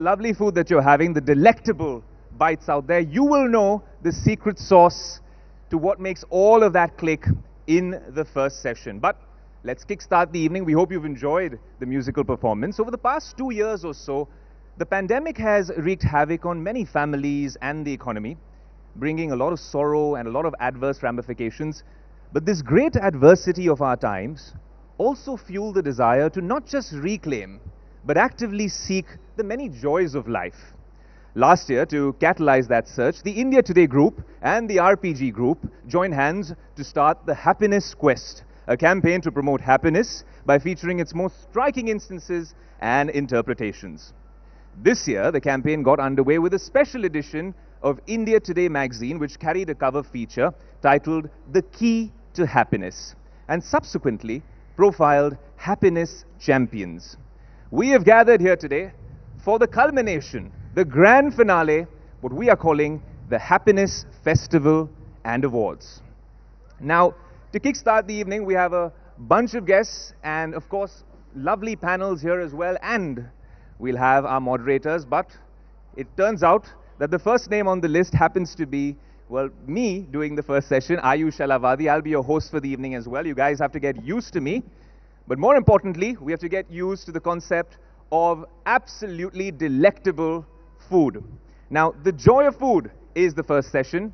Lovely food that you're having, the delectable bites out there, you will know the secret sauce to what makes all of that click in the first session. But let's kickstart the evening. We hope you've enjoyed the musical performance. Over the past 2 years or so, the pandemic has wreaked havoc on many families and the economy, bringing a lot of sorrow and a lot of adverse ramifications. But this great adversity of our times also fueled the desire to not just reclaim, but actively seek the many joys of life. Last year, to catalyze that search, the India Today Group and the RPG Group joined hands to start the Happiness Quest, a campaign to promote happiness by featuring its most striking instances and interpretations. This year, the campaign got underway with a special edition of India Today magazine, which carried a cover feature titled The Key to Happiness, and subsequently profiled happiness champions. We have gathered here today for the culmination, the grand finale, what we are calling the Happiness Festival and Awards. Now, to kickstart the evening, we have a bunch of guests and, of course, lovely panels here as well, and we'll have our moderators, but it turns out that the first name on the list happens to be, well, me doing the first session, Ayush Alavadi. I'll be your host for the evening as well. You guys have to get used to me. But more importantly, we have to get used to the concept of absolutely delectable food. Now, the joy of food is the first session.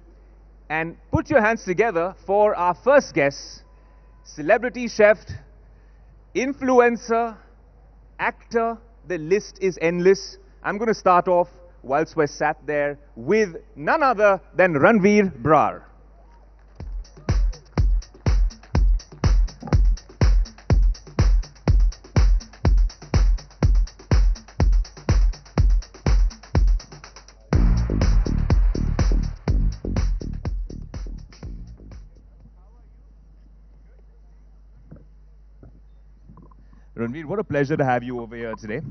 And put your hands together for our first guest, celebrity chef, influencer, actor. The list is endless. I'm going to start off whilst we're sat there with none other than Ranveer Brar. Ranveer, what a pleasure to have you over here today.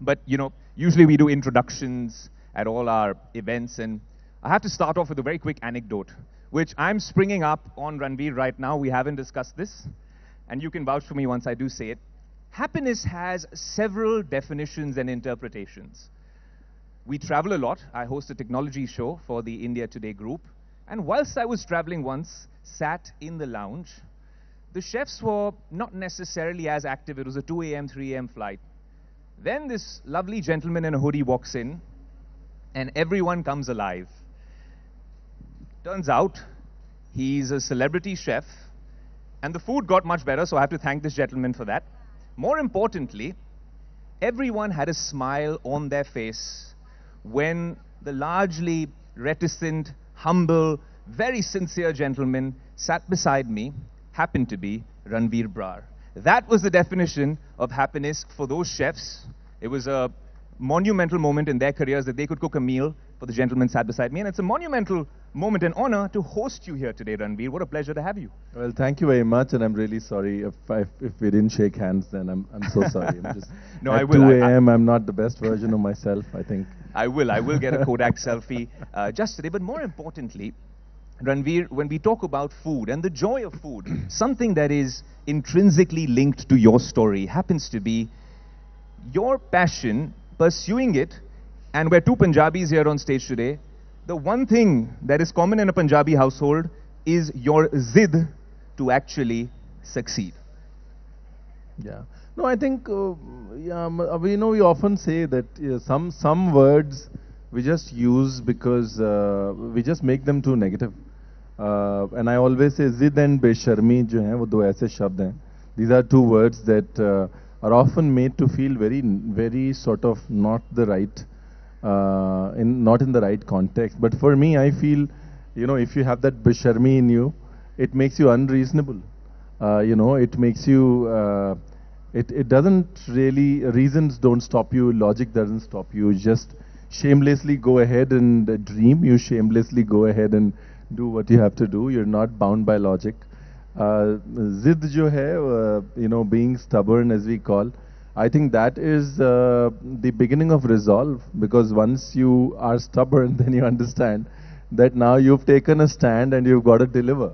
But, you know, usually we do introductions at all our events, and I have to start off with a very quick anecdote, which I'm springing up on Ranveer right now. We haven't discussed this, and you can vouch for me once I do say it. Happiness has several definitions and interpretations. We travel a lot. I host a technology show for the India Today Group, and whilst I was traveling once, sat in the lounge, the chefs were not necessarily as active. It was a 2 a.m., 3 a.m. flight. Then this lovely gentleman in a hoodie walks in, and everyone comes alive. Turns out, he's a celebrity chef, and the food got much better, so I have to thank this gentleman for that. More importantly, everyone had a smile on their face when the largely reticent, humble, very sincere gentleman sat beside me happened to be Ranveer Brar. That was the definition of happiness for those chefs. It was a monumental moment in their careers that they could cook a meal for the gentleman sat beside me. And it's a monumental moment and honor to host you here today, Ranveer. What a pleasure to have you. Well, thank you very much, and I'm really sorry if we didn't shake hands. Then I'm so sorry. I'm just no, at I will. 2 a.m. I'm not the best version of myself, I think. I will get a Kodak selfie just today. But more importantly, Ranveer, when we talk about food and the joy of food, something that is intrinsically linked to your story happens to be your passion, pursuing it, and we're two Punjabis here on stage today. The one thing that is common in a Punjabi household is your zid to actually succeed. Yeah. No, I think, we often say that some words we just use because we just make them too negative. And I always say zid and besharmi jo hain, wo do aise shabd hain. These are two words that are often made to feel very sort of not the right, not in the right context. But for me, I feel, if you have that besharmi in you, it makes you unreasonable. It makes you, it doesn't really, reasons don't stop you, logic doesn't stop you. You just shamelessly go ahead and dream. You shamelessly go ahead and do what you have to do. You're not bound by logic. Zid jo hai, being stubborn as we call, I think that is the beginning of resolve, because once you are stubborn, then you understand that now you've taken a stand and you've got to deliver.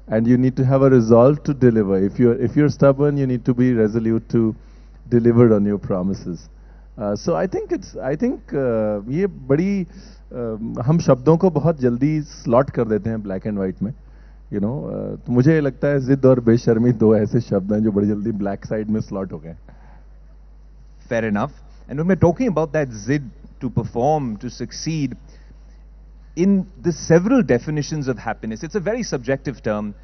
And you need to have a resolve to deliver. If you're stubborn, you need to be resolute to deliver on your promises. So I think ये बड़ी हम शब्दों को बहुत जल्दी slot कर देते हैं ब्लैक एंड वाइट में, तो मुझे लगता है जिद और बेशर्मी दो ऐसे शब्द हैं जो बड़ी जल्दी ब्लैक साइड में स्लॉट हो गए. Fair enough. And when we're talking about that zid to perform, to succeed, in the several definitions of happiness, it's a very subjective term.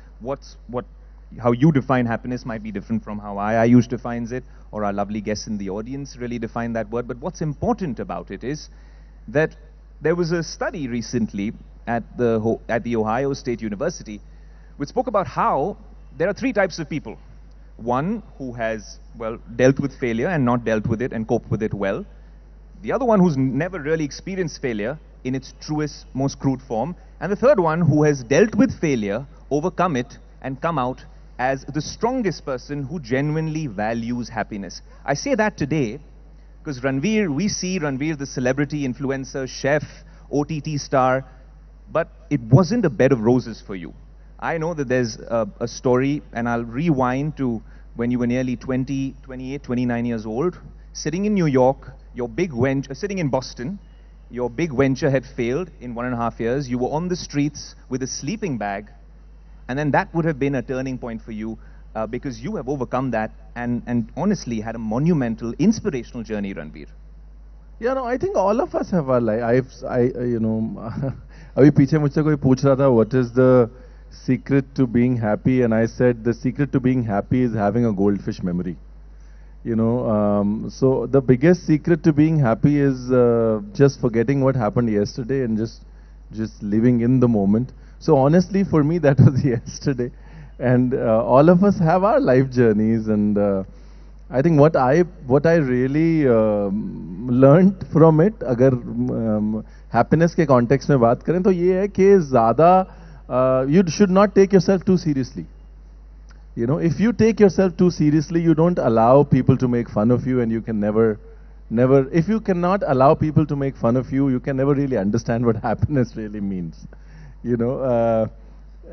How you define happiness might be different from how Ayush defines it, or our lovely guests in the audience really define that word. But what's important about it is that there was a study recently at the Ohio State University which spoke about how there are three types of people. One who has, well, dealt with failure and not dealt with it and coped with it well. The other one who's never really experienced failure in its truest, most crude form. And the third one who has dealt with failure, overcome it, and come out as the strongest person who genuinely values happiness. I say that today because Ranveer, we see Ranveer, the celebrity, influencer, chef, OTT star, but it wasn't a bed of roses for you. I know that there's a story, and I'll rewind to when you were nearly 20, 28, 29 years old, sitting in New York, sitting in Boston, your big venture had failed in 1.5 years, you were on the streets with a sleeping bag, and then that would have been a turning point for you because you have overcome that and honestly had a monumental, inspirational journey, Ranveer. Yeah, no, I think all of us have our life. अभी पीछे मुझसे कोई पूछ रहा था, what is the secret to being happy, and I said the secret to being happy is having a goldfish memory. So the biggest secret to being happy is just forgetting what happened yesterday and just living in the moment. So honestly, for me, that was yesterday, and all of us have our life journeys, and I think what I really learned from it, अगर happiness के context में बात करें तो ये है कि ज़्यादा you should not take yourself too seriously. If you take yourself too seriously, you don't allow people to make fun of you, and you can never, if you cannot allow people to make fun of you, you can never really understand what happiness really means.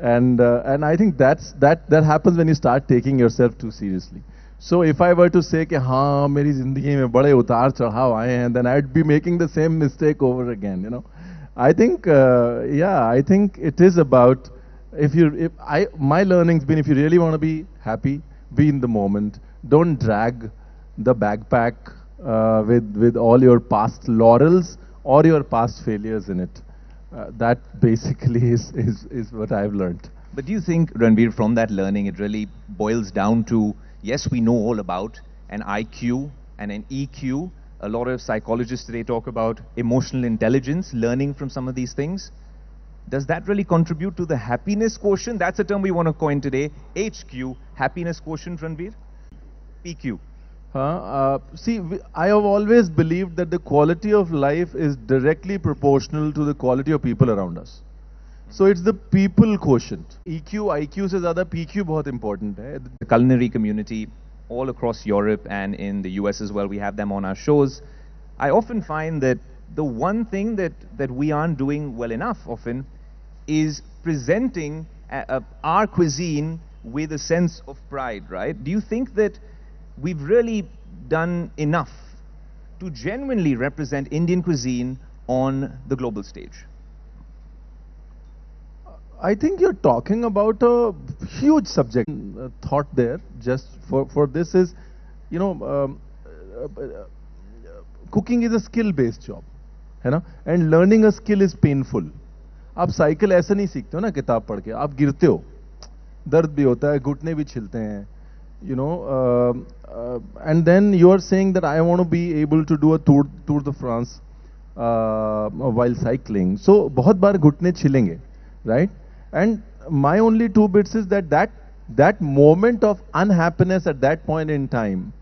And I think that happens when you start taking yourself too seriously. So if I were to say कि हाँ मेरी जिंदगी में बड़े उतार चढ़ाव आए हैं, then I'd be making the same mistake over again. I think I think it is about my learning's been, if you really want to be happy, be in the moment. Don't drag the backpack with all your past laurels or your past failures in it. That basically is what I've learned. But do you think, Ranveer, from that learning, it really boils down to, yes, we know all about an IQ and an EQ. A lot of psychologists today talk about emotional intelligence, learning from some of these things. Does that really contribute to the happiness quotient? That's a term we want to coin today. HQ, happiness quotient, Ranveer? PQ. See, I have always believed that the quality of life is directly proportional to the quality of people around us. So it's the people quotient. EQ, IQ से ज़्यादा PQ बहुत important है. The culinary community all across Europe and in the US as well, we have them on our shows. I often find that the one thing that we aren't doing well enough often is presenting our cuisine with a sense of pride, right? Do you think that we've really done enough to genuinely represent Indian cuisine on the global stage? I think you're talking about a huge subject. Thought there just for this is, cooking is a skill-based job, and learning a skill is painful. आप cycle ऐसे नहीं सीखते हो ना किताब पढ़ के, आप गिरते हो, दर्द भी होता है, घुटने भी छिलते हैं, and then you are saying that I want to be able to do a Tour de France while cycling. So बहुत बार घुटने छिलेंगे, right? And my only two bits is that moment of unhappiness at that point in time,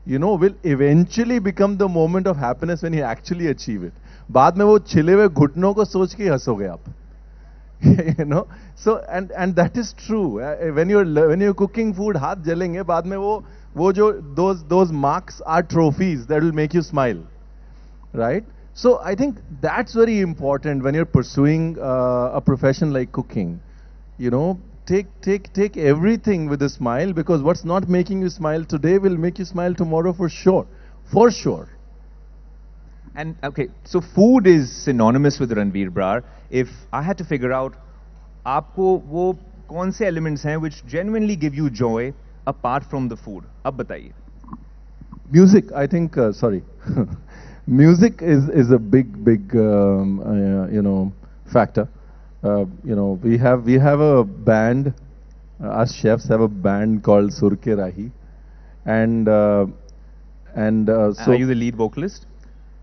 will eventually become the moment of happiness when you actually achieve it. बाद में वो छिले हुए घुटनों को सोच के हंसोगे आप. So and that is true. When you're cooking food, हाथ जलेंगे, बाद में वो जो those marks are trophies that will make you smile, right? So I think that's very important when you're pursuing a profession like cooking. Take everything with a smile, because what's not making you smile today will make you smile tomorrow for sure. For sure. And okay, so food is synonymous with Ranveer Brar. If I had to figure out, आपको वो कौन से elements हैं which genuinely give you joy apart from the food? अब बताइए. Music, I think, sorry. Music is a big factor. We have a band. Us chefs have a band called Sur Ke Rahi, and so. Are you the lead vocalist?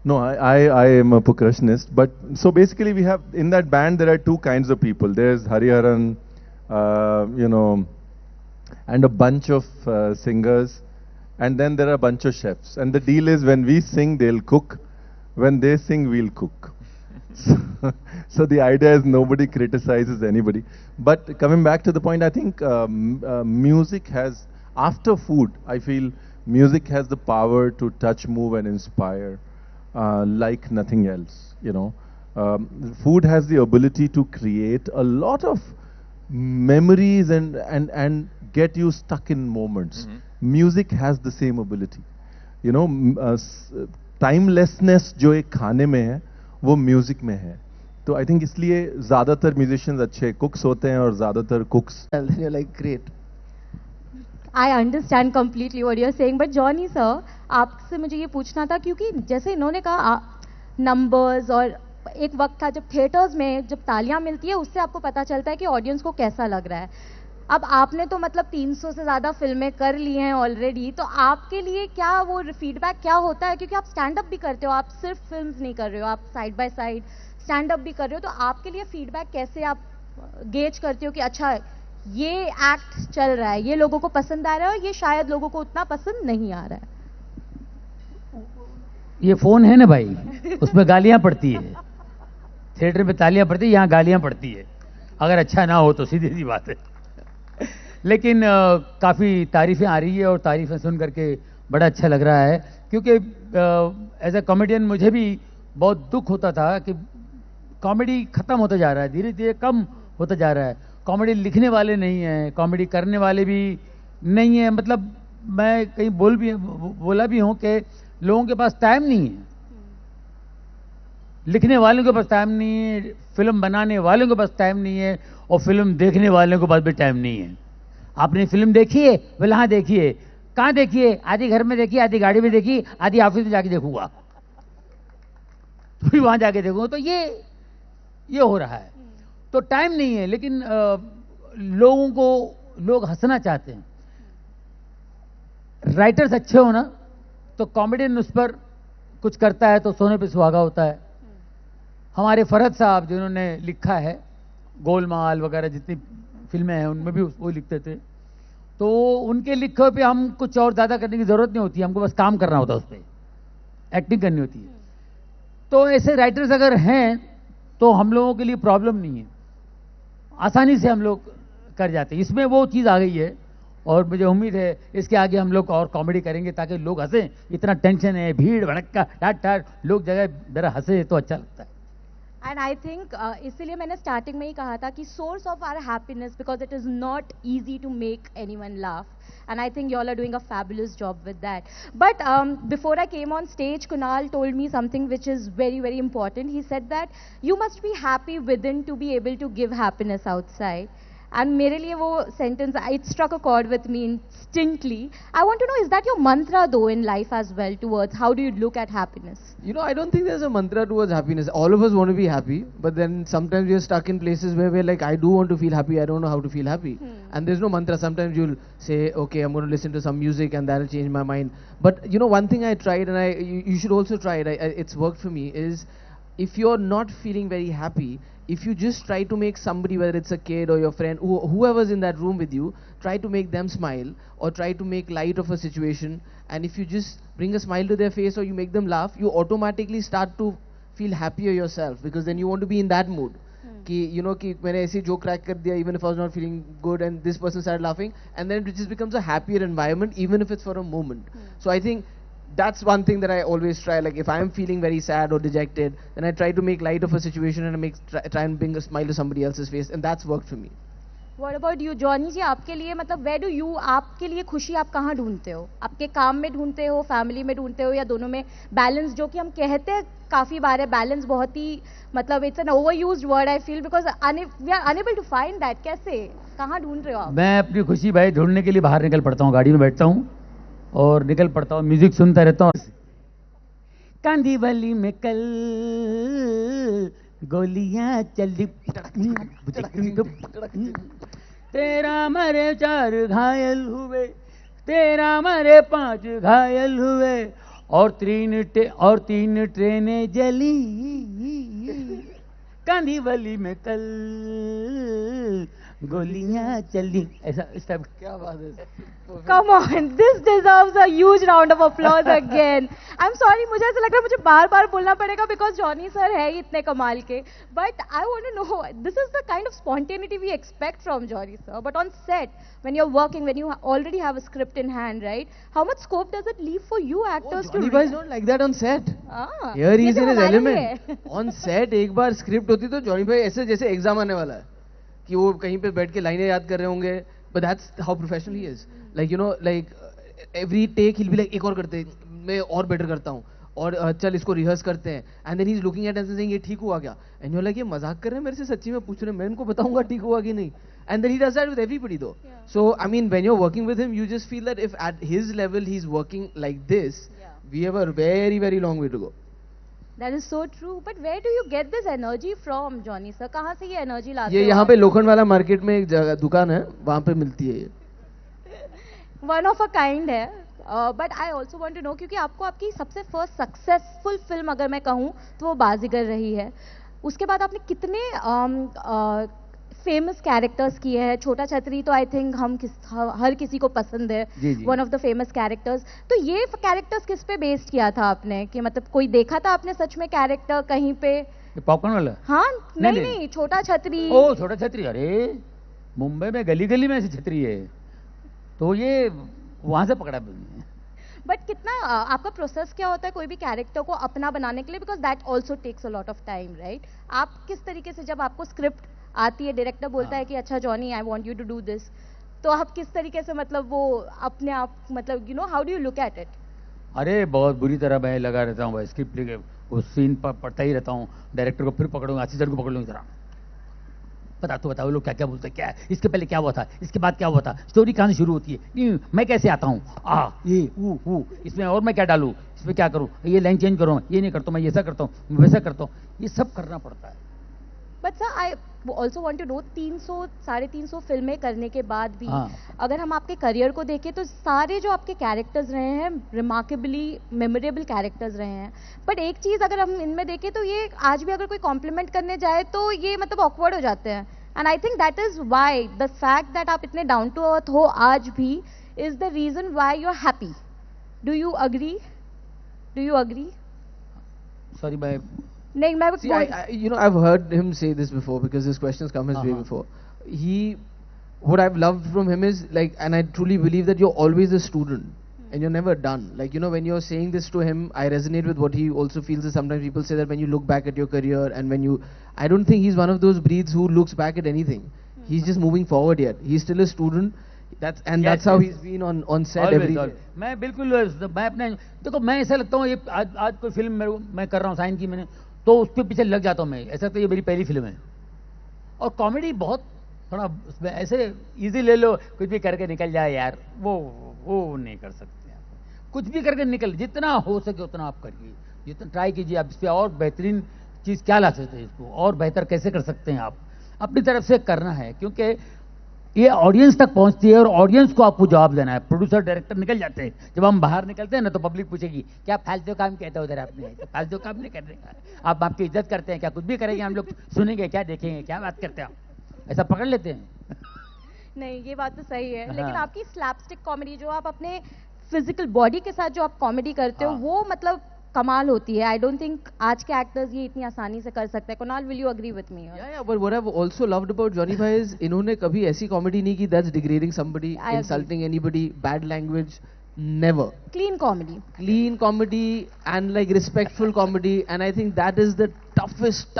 No, I am a percussionist. But so basically, we have in that band there are two kinds of people. There's Hariharan, and a bunch of singers. And then there are a bunch of chefs. And the deal is when we sing, they'll cook. When they sing, we'll cook. So the idea is nobody criticizes anybody. But coming back to the point, I think music has, after food, I feel music has the power to touch, move and inspire like nothing else, food has the ability to create a lot of memories and get you stuck in moments. Music has the same ability. Timelessness जो एक खाने में है वो music में है. तो I think इसलिए ज्यादातर म्यूजिशियंस अच्छे कुक्स होते हैं और ज्यादातर कुक्स. Like great. I understand completely what you're saying, but Johnny sir, आपसे मुझे ये पूछना था क्योंकि जैसे इन्होंने कहा नंबर्स और एक वक्त था जब थिएटर्स में जब तालियां मिलती है उससे आपको पता चलता है कि ऑडियंस को कैसा लग रहा है. अब आपने तो मतलब 300 से ज़्यादा फिल्में कर ली हैं ऑलरेडी, तो आपके लिए क्या वो फीडबैक क्या होता है, क्योंकि आप स्टैंड अप भी करते हो, आप सिर्फ फिल्म्स नहीं कर रहे हो, आप side by side stand up भी कर रहे हो, तो आपके लिए फीडबैक कैसे आप गेज करते हो कि अच्छा ये एक्ट चल रहा है, ये लोगों को पसंद आ रहा है और ये शायद लोगों को उतना पसंद नहीं आ रहा है. ये फोन है ना भाई, उसमें गालियां पड़ती है. थिएटर में तालियां पड़ती है, यहाँ गालियां पड़ती है. अगर अच्छा ना हो तो सीधी सी बात है. लेकिन काफ़ी तारीफ़ें आ रही है और तारीफ़ें सुन करके बड़ा अच्छा लग रहा है, क्योंकि एज ए कॉमेडियन मुझे भी बहुत दुख होता था कि कॉमेडी ख़त्म होता जा रहा है, धीरे धीरे कम होता जा रहा है. कॉमेडी लिखने वाले नहीं हैं, कॉमेडी करने वाले भी नहीं हैं. मतलब मैं कहीं बोला भी हूँ कि लोगों के पास टाइम नहीं है, लिखने वालों के पास टाइम नहीं है, फिल्म बनाने वालों के पास टाइम नहीं है और फिल्म देखने वालों के पास भी टाइम नहीं है. आपने फिल्म देखी है? बोले हाँ देखी है. कहाँ देखी है? आधी घर में देखी, आधी गाड़ी में देखी, आधी ऑफिस में जाके देखूंगा, तो भी वहां जाके देखूंगा. तो ये हो रहा है. तो टाइम नहीं है, लेकिन लोग हंसना चाहते हैं. राइटर्स अच्छे हो ना तो कॉमेडियन उस पर कुछ करता है तो सोने पे सुहागा होता है. हमारे फरहद साहब जिन्होंने लिखा है गोलमाल वगैरह जितनी फिल्में हैं उनमें भी वो लिखते थे, तो उनके लिखे पे हम कुछ और ज़्यादा करने की ज़रूरत नहीं होती, हमको बस काम करना होता है, उस पर एक्टिंग करनी होती है. तो ऐसे राइटर्स अगर हैं तो हम लोगों के लिए प्रॉब्लम नहीं है, आसानी से हम लोग कर जाते हैं. इसमें वो चीज़ आ गई है और मुझे उम्मीद है इसके आगे हम लोग और कॉमेडी करेंगे ताकि लोग हंसें. इतना टेंशन है, भीड़ भड़का ठाट ठाट, लोग जगह जरा हंसे तो अच्छा लगता है. एंड आई थिंक इसीलिए मैंने स्टार्टिंग में ही कहा था कि source of our happiness, because it is not easy to make anyone laugh, and I think you all are doing a fabulous job with that. But before I came on stage, Kunal told me something which is very, very important. He said that you must be happy within to be able to give happiness outside. And मेरे लिए वो sentence, it struck a chord with me instantly. I want to know, is that your mantra though in life as well towards how do you look at happiness? I don't think there's a mantra towards happiness. All of us want to be happy, but then sometimes we're stuck in places where we're like, I do want to feel happy, I don't know how to feel happy. And there's no mantra. Sometimes you'll say, okay, I'm going to listen to some music and that'll change my mind. But one thing I tried, and you should also try it, it's worked for me, is if you're not feeling very happy, if you just try to make somebody, whether it's a kid or your friend, whoever's in that room with you, try to make them smile or try to make light of a situation, and if you just bring a smile to their face or you make them laugh, you automatically start to feel happier yourself, because then you want to be in that mood. कि मैंने ऐसे joke crack कर दिया, even if I was not feeling good, and this person started laughing, and then it just becomes a happier environment, even if it's for a moment. So I think that's one thing that I always try. Like if I'm feeling very sad or dejected, then I try to make light of a situation and try and bring a smile to somebody else's face, and that's worked for me. What about you, Johnny ji? आपके लिए मतलब where do you, आपके लिए खुशी आप कहाँ ढूंढते हो? आपके काम में ढूंढते हो, फैमिली में ढूंढते हो, या दोनों में बैलेंस? जो कि हम कहते हैं काफी बार है, बैलेंस बहुत ही मतलब it's an overused word I feel, because we are unable to find that. कैसे, कहाँ ढूंढ रहे हो आप? मैं अपनी खुशी भाई ढूंढने के लिए बाहर निकल पड़ता हूँ, गाड़ी में बैठता हूँ और निकल पड़ता हूँ, म्यूजिक सुनता रहता हूँ. कांदीवली में कल गोलियां चली, तेरा मरे 4 घायल हुए, तेरा मरे 5 घायल हुए, और 3 ट्रेनें जली कांदीवली में कल गोलियां चली. ऐसा इस टाइप. क्या बात है. Come on, this deserves a huge round of applause again. I'm sorry, मुझे ऐसा लग रहा है मुझे बार-बार बोलना पड़ेगा because जॉनी सर है ही इतने कमाल के. But I want to know, this is the kind of spontaneity we expect from Johnny sir. But on set, when you're working, when you already have a script in hand, right? How much scope does it leave for you actors to? Johnny is not like that on set. Ah, Here he is ये in तो his हमारा ही element. है. On set एक बार script होती तो Johnny भाई ऐसे जैसे एग्जाम आने वाला है कि वो कहीं पे बैठ के लाइनें याद कर रहे होंगे. But that's how professional he is. Like you know, like every take he'll be like एक और करते हैं, मैं और बेटर करता हूँ, और चल इसको रिहर्स करते हैं. And then he's looking at us and saying ये ठीक हुआ क्या? And you're like ये मजाक कर रहे हैं मेरे से, सच्ची में पूछ रहे हैं, मैं इनको बताऊंगा ठीक हुआ कि नहीं. And then he does that with everybody though. Yeah. So I mean, when you're working with him, you just feel that if at his level he's working like this, Yeah. we have a very very long way to go. That is so true. But where do you get this energy from, Johnny sir? कहाँ से ये energy लाते ये हो यहाँ आप? पे लोखंड वाला मार्केट में एक जगह दुकान है, वहाँ पे मिलती है ये. वन ऑफ अ काइंड है. But I also want to know, क्योंकि आपको आपकी सबसे फर्स्ट सक्सेसफुल फिल्म अगर मैं कहूँ तो वो बाजीगर रही है. उसके बाद आपने कितने फेमस कैरेक्टर्स किए हैं. छोटा छतरी तो आई थिंक हर किसी को पसंद है, जी, जी. One of the famous characters. तो ये कैरेक्टर्स किस पे बेस्ड किया था आपने, कि मतलब कोई देखा था आपने सच में कैरेक्टर कहीं पे? ये पॉपकॉर्न वाला. हाँ, नहीं, नहीं नहीं. नहीं, छोटा छतरी. ओ छोटा छतरी, अरे मुंबई में गली गली में ऐसी छतरी है, तो ये वहां से पकड़ा मैंने. बट कितना आपका प्रोसेस क्या होता है कोई भी कैरेक्टर को अपना बनाने के लिए, because that also takes a lot of time, right? आप किस तरीके से, जब आपको स्क्रिप्ट आती है, डायरेक्टर बोलता है कि अच्छा Johnny I want you to do this, तो आप किस तरीके से मतलब वो अपने आप मतलब you know how do you look at it? अरे बहुत बुरी तरह मैं लगा रहता हूँ भाई, स्क्रिप्ट लेके वो सीन पर पढ़ता ही रहता हूँ. डायरेक्टर को फिर पकड़ूंगा, असिस्टेंट को पकड़ लूँगा, जरा बताओ लोग क्या क्या बोलते हैं, क्या है इसके पहले क्या हुआ था, इसके बाद क्या हुआ था, स्टोरी कहाँ से शुरू होती है, नहीं मैं कैसे आता हूँ, ये वो इसमें और मैं क्या डालूँ, इसमें क्या करूँ, ये लाइन चेंज करूँ, ये नहीं करता मैं ऐसा करता हूँ, वैसा करता हूँ, ये सब करना पड़ता है. But sir I also want to know, 300-350 फिल्में करने के बाद भी अगर हम आपके करियर को देखें तो सारे जो आपके कैरेक्टर्स रहे हैं रिमार्केबली मेमोरेबल कैरेक्टर्स रहे हैं. बट एक चीज़ अगर हम इनमें देखें तो ये आज भी अगर कोई कॉम्प्लीमेंट करने जाए तो ये मतलब ऑकवर्ड हो जाते हैं. And I think that is why the fact that आप इतने डाउन टू अर्थ हो आज भी is the reason why you are happy. Do you agree? Sorry मैं नहीं, मैं See, you know, I've heard him say this before because this question's come his way before. What I've loved from him is like, and I truly believe that you're always a student and you're never done. Like, you know, when you're saying this to him, I resonate with what he also feels. Is sometimes people say that when you look back at your career and when you, I don't think he's one of those breeds who looks back at anything. He's just moving forward yet. He's still a student. That's how he's been on set every day. मैं बिल्कुल, मैं अपने देखो, मैं ऐसा लगता हूँ ये आज कोई फिल्म मैं कर रहा हूँ, साइन की मैंने, तो उसके पीछे लग जाता हूँ मैं, ऐसा तो ये मेरी पहली फिल्म है. और कॉमेडी बहुत थोड़ा उसमें ऐसे इजी ले लो, कुछ भी करके निकल जाए यार, वो नहीं कर सकते आप. कुछ भी करके निकल, जितना हो सके उतना आप करिए, जितना ट्राई कीजिए आप इस पर और बेहतरीन चीज़ क्या ला सकते हैं, इसको और बेहतर कैसे कर सकते हैं, आप अपनी तरफ से करना है, क्योंकि ये ऑडियंस तक पहुंचती है और ऑडियंस को आपको जवाब देना है. प्रोड्यूसर डायरेक्टर निकल जाते हैं, जब हम बाहर निकलते हैं ना तो पब्लिक पूछेगी क्या फालतू काम कहते हो उधर आपने, तो फालतू काम नहीं करने का, आप आपकी इज्जत करते हैं क्या, कुछ भी करेंगे हम लोग, सुनेंगे क्या, देखेंगे क्या, बात करते हैं आप, ऐसा पकड़ लेते हैं. नहीं, ये बात तो सही है. लेकिन आपकी स्लैपस्टिक कॉमेडी जो आप अपने फिजिकल बॉडी के साथ जो आप कॉमेडी करते हो वो मतलब कमाल होती है. आई डोंट थिंक आज के एक्टर्स ये इतनी आसानी से कर सकते हैं. Kunal, will you agree with me? Yeah, but what I've also loved about Johnny Bhai is इन्होंने कभी ऐसी कॉमेडी नहीं की that's degrading somebody, insulting anybody, bad language, never. Clean comedy And like respectful comedy, and I think that is the toughest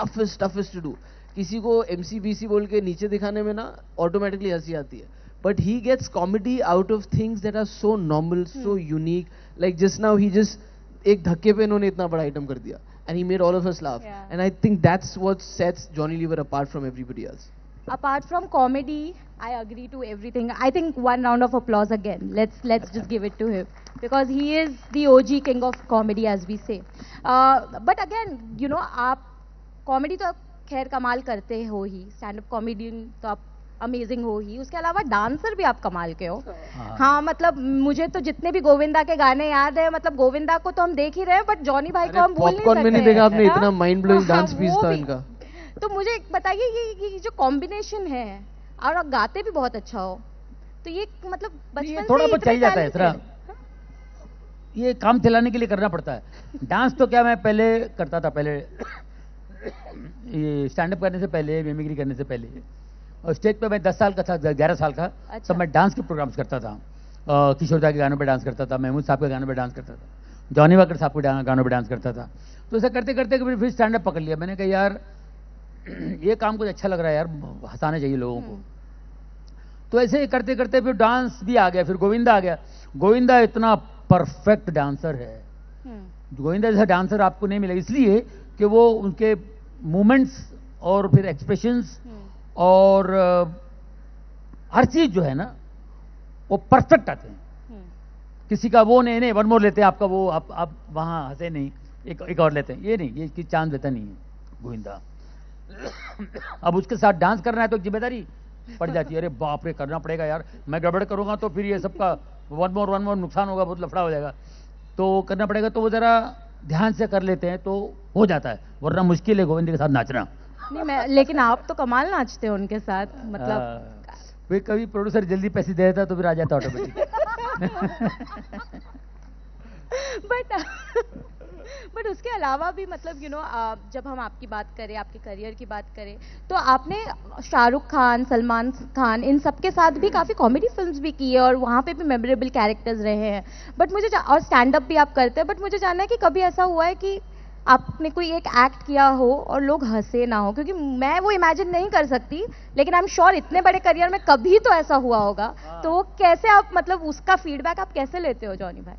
to do. किसी को MCBC बोल के नीचे दिखाने में ना ऑटोमेटिकली हंसी आती है, but he gets comedy out of things that are so normal, so unique. Like just now he just एक धक्के पे इन्होंने इतना बड़ा आइटम कर दिया, and he made all of us laugh. Yeah. And I think that's what sets Johnny Lever apart from everybody else. Apart from comedy, I agree to everything. I think one round of applause again. Let's just give it to him because he is the OG king of comedy, as we say. But again, you know, आप comedy तो खैर कमाल करते हो ही, stand-up comedian तो आप amazing हो ही, उसके अलावा डांसर भी आप कमाल के हो. हाँ मतलब मुझे तो जितने भी गोविंदा के गाने याद है, मतलब गोविंदा को तो हम देख ही रहे हैं, बट जॉनी भाई को हम भूल नहीं सकते. पॉपकॉर्न में नहीं देखा आपने, हाँ? इतना माइंड ब्लोइंग हाँ, डांस पीस वो था भी. इनका. तो मुझे बताइए ये जो कॉम्बिनेशन है, और आप गाते भी बहुत अच्छा हो, तो ये मतलब बचपन थोड़ा से बहुत चाहिए जाता है इस तरह, ये काम चलाने के लिए करना पड़ता है. डांस तो क्या मैं पहले करता था, पहले ये स्टैंड अप करने से पहले, मिमिक्री करने से पहले, और स्टेज पे मैं 10 साल का था, 11 साल का. अच्छा. तब मैं डांस के प्रोग्राम्स करता था. किशोर दा के गानों पे डांस करता था, महमूद साहब के गानों पे डांस करता था, जॉनी वाकर साहब के गानों पे डांस करता था. तो ऐसा करते करते फिर स्टैंड अप पकड़ लिया. मैंने कहा यार ये काम कुछ अच्छा लग रहा है यार, हंसाना चाहिए लोगों को. तो ऐसे ही करते करते फिर डांस भी आ गया, फिर गोविंदा आ गया. गोविंदा इतना परफेक्ट डांसर है. गोविंदा जैसा डांसर आपको नहीं मिलेगा, इसलिए कि वो उनके मूवमेंट्स और फिर एक्सप्रेशंस और हर चीज जो है ना वो परफेक्ट आते हैं. किसी का वो नहीं वन मोर लेते हैं आपका, वो आप वहां हंसे नहीं, एक और लेते हैं, ये नहीं, ये इसकी चांद देता नहीं है गोविंदा. अब उसके साथ डांस करना है तो जिम्मेदारी पड़ जाती है. अरे बाप रे, करना पड़ेगा यार, मैं गड़बड़ करूंगा तो फिर ये सबका वन मोर नुकसान होगा, बहुत लफड़ा हो जाएगा, तो करना पड़ेगा. तो वो जरा ध्यान से कर लेते हैं तो हो जाता है, वरना मुश्किल है गोविंद के साथ नाचना. नहीं, लेकिन आप तो कमाल नाचते हो उनके साथ, मतलब फिर कभी प्रोड्यूसर जल्दी पैसे दे देता तो फिर आ जाता ऑटोमेटिक. बट उसके अलावा भी मतलब जब हम आपकी बात करें, आपके करियर की बात करें, तो आपने शाहरुख खान, सलमान खान, इन सब के साथ भी काफ़ी कॉमेडी फिल्म्स भी की है और वहाँ पे भी मेमोरेबल कैरेक्टर्स रहे हैं. बट मुझे और स्टैंड अप भी आप करते हैं, बट मुझे जानना है कि कभी ऐसा हुआ है कि आपने कोई एक एक्ट किया हो और लोग हंसे ना हो? क्योंकि मैं वो इमेजिन नहीं कर सकती, लेकिन आई एम श्योर इतने बड़े करियर में कभी तो ऐसा हुआ होगा. तो वो कैसे आप, मतलब उसका फीडबैक आप कैसे लेते हो जॉनी भाई?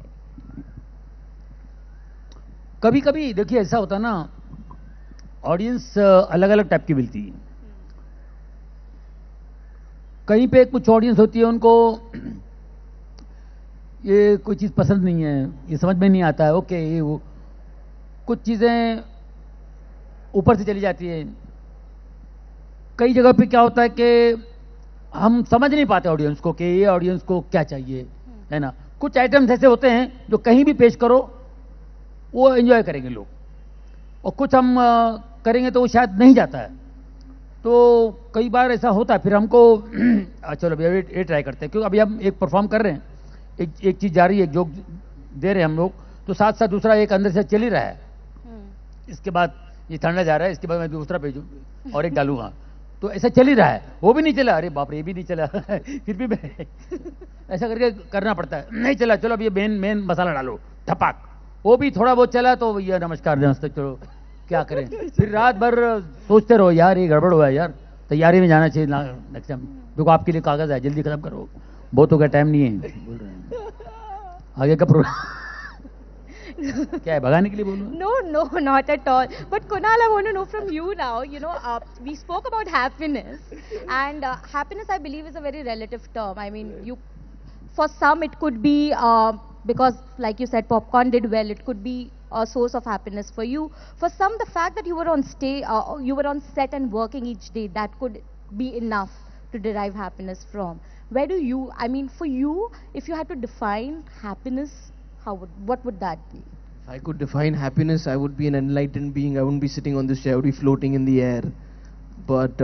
कभी कभी देखिए ऐसा होता ना, ऑडियंस अलग अलग टाइप की मिलती है. कहीं पे कुछ ऑडियंस होती है, उनको ये कोई चीज़ पसंद नहीं है, ये समझ में नहीं आता है, ओके ये वो कुछ चीज़ें ऊपर से चली जाती है. कई जगह पे क्या होता है कि हम समझ नहीं पाते ऑडियंस को कि ये ऑडियंस को क्या चाहिए, है ना. कुछ आइटम्स ऐसे होते हैं जो कहीं भी पेश करो वो एंजॉय करेंगे लोग, और कुछ हम करेंगे तो वो शायद नहीं जाता है. तो कई बार ऐसा होता है, फिर हमको चलो भैया ये ट्राई करते हैं, क्योंकि अभी हम एक परफॉर्म कर रहे हैं, एक चीज़ जा रही है, एक जोक दे रहे हैं हम लोग, तो साथ साथ दूसरा एक अंदर से चल ही रहा है. इसके बाद ये ठंडा जा रहा है, इसके बाद मैं दूसरा भेजूँ और एक डालूंगा, तो ऐसा चल ही रहा है. वो भी नहीं चला, अरे बाप रे ये भी नहीं चला फिर भी ऐसा करके करना पड़ता है. नहीं चला, चलो अब ये मेन मसाला डालो, ठपाक, वो भी थोड़ा बहुत चला, तो भैया नमस्कार नमस्ते, चलो क्या करें. फिर रात भर सोचते रहो यार ये गड़बड़ हुआ है यार, तैयारी में जाना चाहिए नेक्स्ट टाइम. देखो आपके लिए कागज है, जल्दी खत्म करो, बहुत हो गया, टाइम नहीं है. बोल रहे हैं आगे का प्रोग्राम क्या है, भगाने के लिए बोलूं? No, not at all. But Kunal, I want to know from you now. We spoke about happiness, and happiness, I believe, is a very relative term. I mean, for some, it could be because, like you said, popcorn did well. It could be a source of happiness for you. For some, the fact that you were on you were on set and working each day, that could be enough to derive happiness from. Where do you? I mean, for you, if you had to define happiness, what would that be? If I could define happiness, I would be an enlightened being. I wouldn't be sitting on this chair. I would be floating in the air. But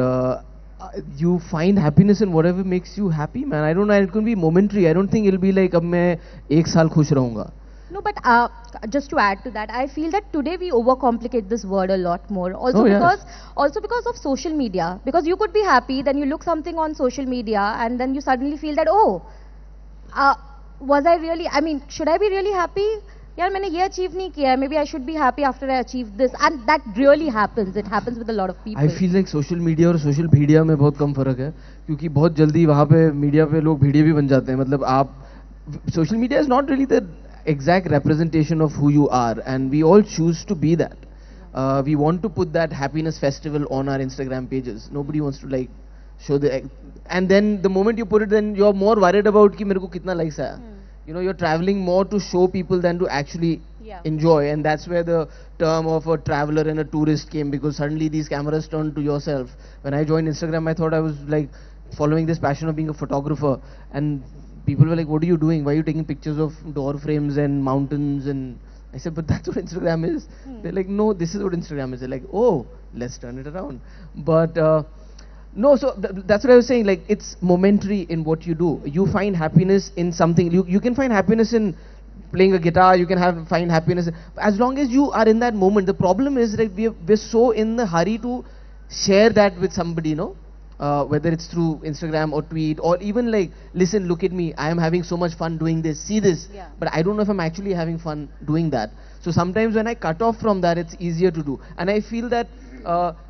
you find happiness in whatever makes you happy, man. I don't know. It could be momentary. I don't think it'll be like, अब मैं एक साल खुश रहूँगा. No, but just to add to that, I feel that today we overcomplicate this word a lot more. Also because of social media. Because you could be happy, then you look something on social media, and then you suddenly feel that, oh, was I really? I mean, should I be really happy? यार मैंने ये achieve नहीं किया है, maybe I should be happy after I achieve this, and that really happens. It happens with a lot of people. I feel like social media और social media में बहुत कम फर्क है, क्योंकि बहुत जल्दी वहाँ पे मीडिया पे लोग भेड़िए भी बन जाते हैं. मतलब आप social media is not really the exact representation of who you are, and we all choose to be that. We want to put that happiness festival on our Instagram pages. Nobody wants to like show the, and then the moment you put it, then you're more worried about कि मेरे को कितना likes आया. You know, you're traveling more to show people than to actually enjoy, and that's where the term of a traveler and a tourist came, because suddenly these cameras turned to yourself. When I joined Instagram, I thought I was like following this passion of being a photographer, and people were like, what are you doing? Why are you taking pictures of door frames and mountains? And I said, but that's what Instagram is. They're like, no, this is what Instagram is. They're like, oh, let's turn it around. But no, so that's what I was saying. Like, it's momentary in what you do. You find happiness in something. You can find happiness in playing a guitar. You can find happiness as long as you are in that moment. The problem is that we're so in the hurry to share that with somebody, you know, whether it's through Instagram or tweet, or even like, listen, look at me, I am having so much fun doing this, see this. But I don't know if I'm actually having fun doing that. So sometimes when I cut off from that, it's easier to do. And I feel that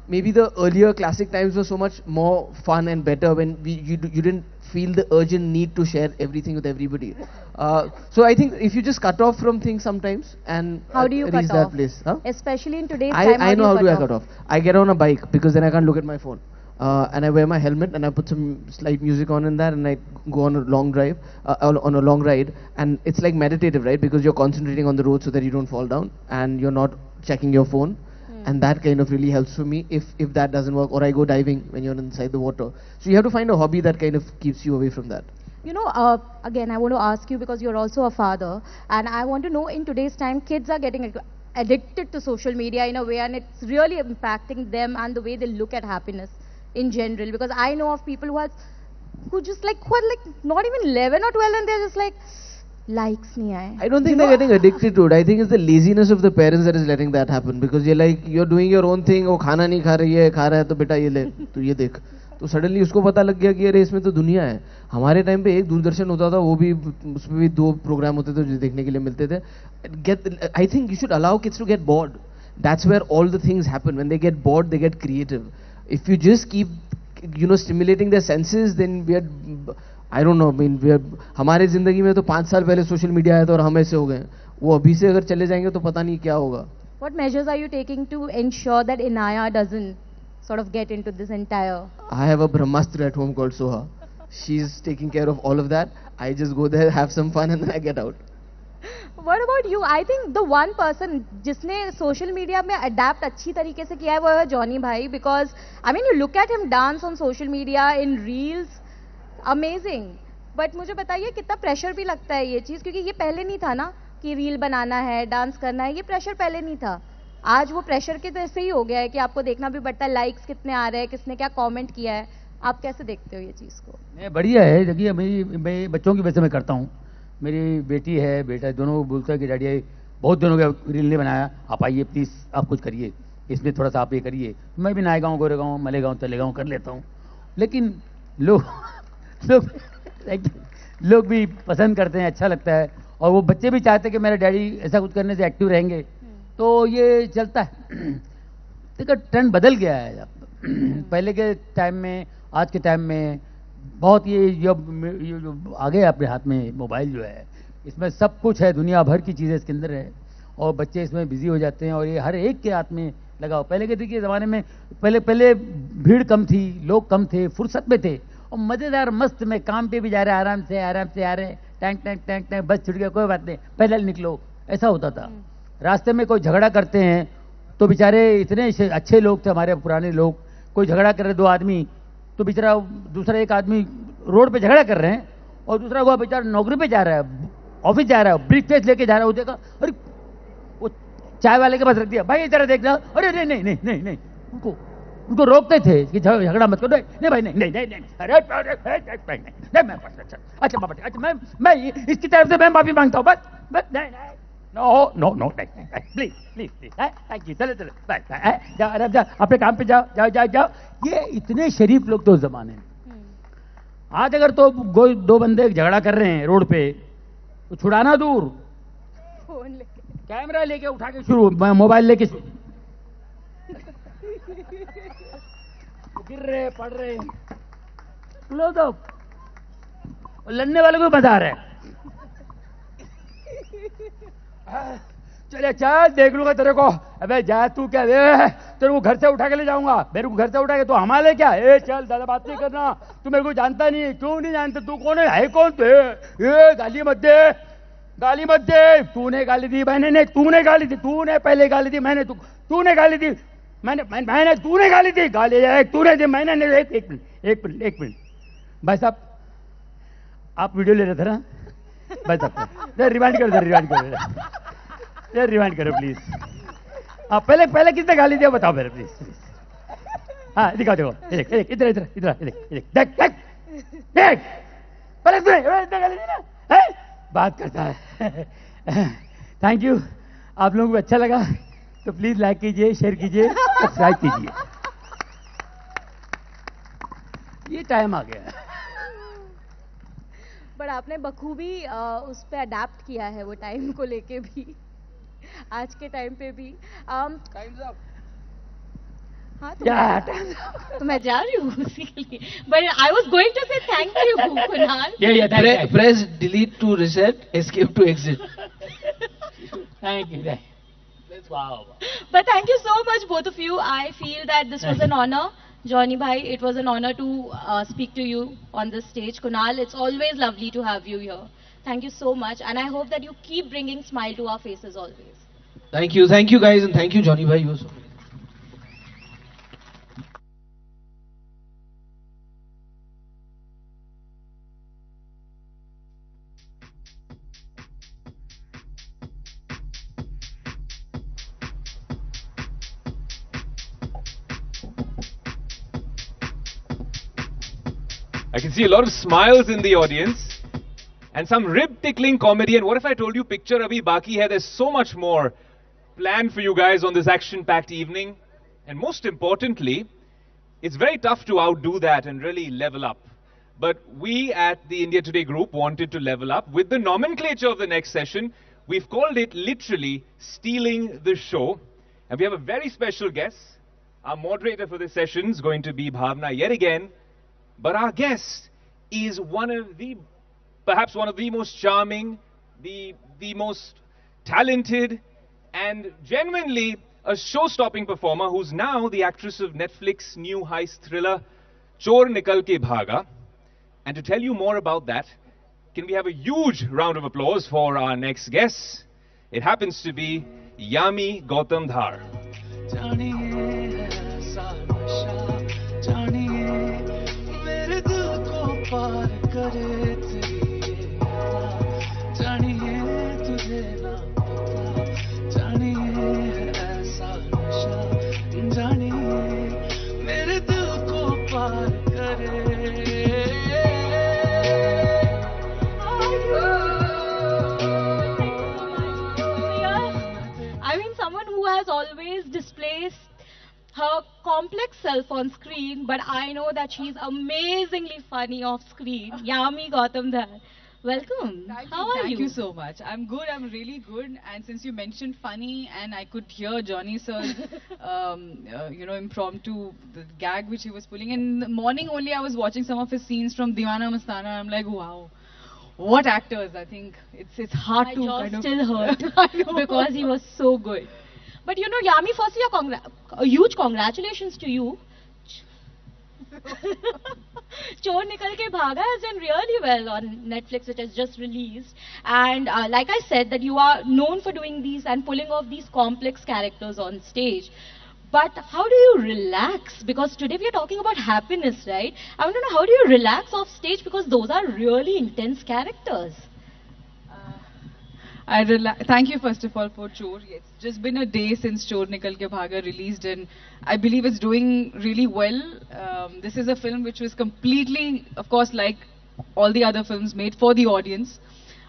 maybe the earlier classic times were so much more fun and better when you didn't feel the urgent need to share everything with everybody. So I think if you just cut off from things sometimes and How do you reach cut that off? place. Huh? Especially in today's time, I know how do do you I cut off. I get on a bike because then I can't look at my phone. And I wear my helmet and I put some slight music on in that, and I go on a long drive, on a long ride, and it's like meditative, right? Because you're concentrating on the road so that you don't fall down, and you're not checking your phone, and that kind of really helps for me if that doesn't work. Or I go diving when you're inside the water. So you have to find a hobby that kind of keeps you away from that. You know, again, I want to ask you, because you're also a father, and I want to know, in today's time, kids are getting addicted to social media in a way, and it's really impacting them and the way they look at happiness in general. Because I know of people who are not even 11 or 12, and they're just like, likes nahi aaye. I don't think they're getting addicted to it. I think it's the laziness of the parents that is letting that happen, because you're like, you're doing your own thing. वो खाना नहीं खा रही है, खा रहा है तो बेटा ये ले, तो ये देख. तो सडनली उसको पता लग गया कि अरे इसमें तो दुनिया है. हमारे टाइम पे एक दूरदर्शन होता था, वो भी उसमें भी 2 प्रोग्राम होते थे जो देखने के लिए मिलते थे. I think you should allow kids to get bored. That's where all the things happen. When they get bored, they get creative. If you just keep, you know, stimulating their senses, then we are, I don't know, I mean, we are, हमारे जिंदगी में तो 5 साल पहले social media आया था और हम ऐसे हो गए. वो अभी से अगर चले जाएंगे तो पता नहीं क्या होगा. What measures are you taking to ensure that Inaya doesn't sort of get into this entire? I have a Brahmastra at home called Soha. She's taking care of all of that. I just go there, have some fun, and then I get out. What about you? I think the one person जिसने social media में adapt अच्छी तरीके से किया है वो है Johnny भाई, because I mean you look at him dance on social media in reels, amazing. But मुझे बताइए कितना pressure भी लगता है ये चीज़, क्योंकि ये पहले नहीं था ना कि रील बनाना है, डांस करना है, ये प्रेशर पहले नहीं था. आज वो प्रेशर के तो ऐसे ही हो गया है कि आपको देखना भी पड़ता है लाइक्स कितने आ रहे हैं, किसने क्या कमेंट किया है. आप कैसे देखते हो ये चीज़ को? नहीं, बढ़िया है. देखिए, मैं बच्चों की वजह से मैं करता हूँ. मेरी बेटी है, बेटा, दोनों बोलते हैं कि डैडी बहुत दिनों का रील नहीं बनाया, आप आइए प्लीज़, आप कुछ करिए, इसमें थोड़ा सा आप ये करिए. मैं भी नायगांव, गोरेगांव, मलेगांव, तलेगांव कर लेता हूँ. लेकिन लोग भी पसंद करते हैं, अच्छा लगता है. और वो बच्चे भी चाहते हैं कि मेरे डैडी ऐसा कुछ करने से एक्टिव रहेंगे, तो ये चलता है. देखो, ट्रेंड बदल गया है. पहले के टाइम में, आज के टाइम में बहुत ये जो आ गए अपने हाथ में मोबाइल जो है, इसमें सब कुछ है, दुनिया भर की चीज़ें इसके अंदर है, और बच्चे इसमें बिजी हो जाते हैं, और ये हर एक के हाथ में लगाओ. पहले के देखिए ज़माने में पहले भीड़ कम थी, लोग कम थे, फुर्सत में थे, और मज़ेदार मस्त में काम पे भी जा रहे हैं, आराम से आ रहे हैं, टैंक टैंक टैंक टैंक, बस छुट गया, कोई बात नहीं, पैदल निकलो, ऐसा होता था. रास्ते में कोई झगड़ा करते हैं तो बेचारे इतने अच्छे लोग थे हमारे पुराने लोग, कोई झगड़ा कर रहे 2 आदमी, तो बेचारा दूसरा एक आदमी रोड पे झगड़ा कर रहे हैं, और दूसरा वो बेचारा नौकरी पे जा रहा है, ऑफिस जा रहा है, ब्रीफकेस लेके जा रहा है, वो देखा, अरे वो चाय वाले के पास रख दिया, भाई इधर देखना, अरे नहीं नहीं नहीं नहीं नहीं, उनको रोकते थे कि झगड़ा मत करो. नहीं भाई, नहीं नहीं नहीं नहीं, अरे नहीं, मैं अच्छा बाबा, अच्छा मैं इसकी तरफ से मैं माफी मांगता हूँ, बस नहीं नहीं, no please please please, thank you, चलो चलो, जाओ आराम, जाओ अपने काम पे, जाओ. ये इतने शरीफ लोग तो उस जमाने में. आज अगर तो 2 बंदे झगड़ा कर रहे हैं रोड पे, तो छुड़ाना दूर, फोन लेके कैमरा लेके उठा के शुरू, मैं मोबाइल लेके गिर रहे, पड़ रहे, लो तो लड़ने वाले को मजा आ रहा है। चले चल, देख लूंगा तेरे को। अबे जा तू, क्या तेरे को घर से उठा के ले जाऊंगा, मेरे को घर से उठा के तो हमारे क्या? चल ज्यादा बात नहीं करना, तू मेरे को जानता नहीं। क्यों नहीं जानता? तू कौन है कौन तू? गाली मत दे, गाली मत दे। तूने गाली दी, मैंने नहीं, तूने गाली दी, तूने पहले गाली दी, मैंने तूने गाली दी, मैंने तूने गाली दी, गाली तूने दी, मैंने नहीं। एक मिनट भाई साहब, आप वीडियो ले रहे थे ना भाई साहब? रिवाइंड करो प्लीज। हाँ, पहले किसने गाली दिया बताओ मेरे प्लीज। हाँ दिखाओ, देखो इधर देख पहले तुमने गाली दी ना, बात करता है। थैंक यू, आप लोगों को अच्छा लगा तो प्लीज लाइक कीजिए, शेयर कीजिए, सब्सक्राइब कीजिए। ये टाइम आ गया। बट आपने बखूबी उस पे अडेप्ट किया है वो टाइम को लेके भी, आज के टाइम पे भी। हाँ तो मैं जा रही हूँ उसी के लिए, but I was going to say thank you Kunal. Press delete to reset, escape to exit. Thank you. Wow. But thank you so much, both of you. I feel that this was an honor. Johnny bhai, it was an honor to speak to you on this stage. Kunal, it's always lovely to have you here. Thank you so much, and I hope that you keep bringing smile to our faces always. Thank you guys, and thank you Johnny bhai, you were so great. I can see a lot of smiles in the audience and some rib-tickling comedy. And what if I told you picture abhi baki hai? There's so much more planned for you guys on this action-packed evening. And most importantly, it's very tough to outdo that and really level up. But we at the India Today group wanted to level up. With the nomenclature of the next session, we've called it literally stealing the show. And we have a very special guest. Our moderator for this session is going to be Bhavna yet again. But our guest is perhaps one of the most charming, the most talented, and genuinely a show-stopping performer who's now the actress of Netflix new heist thriller, Chor Nikal Ke Bhaga. And to tell you more about that, can we have a huge round of applause for our next guest? It happens to be Yami Gautam Dhar. पार करे तेरी जानिए तुझे ना पता जानिए ऐसा नशा जानिए मेरे दिल को पार करे I mean, someone who has always displayed her complex self on screen, but I know that she's amazingly funny off screen. Yami Gautam Dhar. Welcome. How are you? Thank you so much. I'm good. I'm really good. And since you mentioned funny, and I could hear Johnny sir's, impromptu the gag which he was pulling. And in the morning only, I was watching some of his scenes from Deewana Mastana. I'm like, wow, what actors! I think it's hard My to jaw kind of still hurt because he was so good. But you know, Yami, firstly, a huge congratulations to you. Chor Nikal Ke Bhaga has done really well on Netflix, which has just released. And like I said, that you are known for doing these and pulling off these complex characters on stage. But how do you relax? Because today we are talking about happiness, right? I want to know, how do you relax off stage? Because those are really intense characters. Thank you first of all for Chor. It's just been a day since Chor Nikal Ke Bhaga released, and I believe it's doing really well. This is a film which was completely, of course, like all the other films, made for the audience.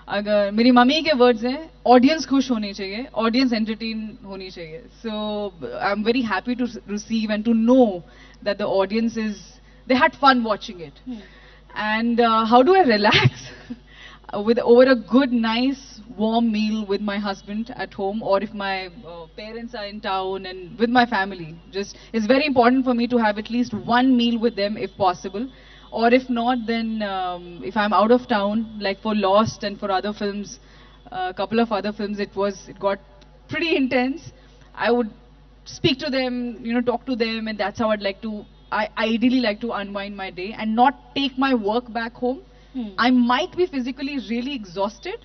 अगर मेरी mummy के words हैं, audience खुश होनी चाहिए, audience entertain होनी चाहिए. So I'm very happy to receive and to know that the audience they had fun watching it. And how do I relax? with over a good, nice, warm meal with my husband at home, or if my parents are in town and with my family. Just it's very important for me to have at least one meal with them if possible. Or if not, then if I'm out of town, like for Lost and for other films, a couple of other films, it got pretty intense. I would speak to them, talk to them, and that's how I ideally like to unwind my day and not take my work back home. I might be physically really exhausted,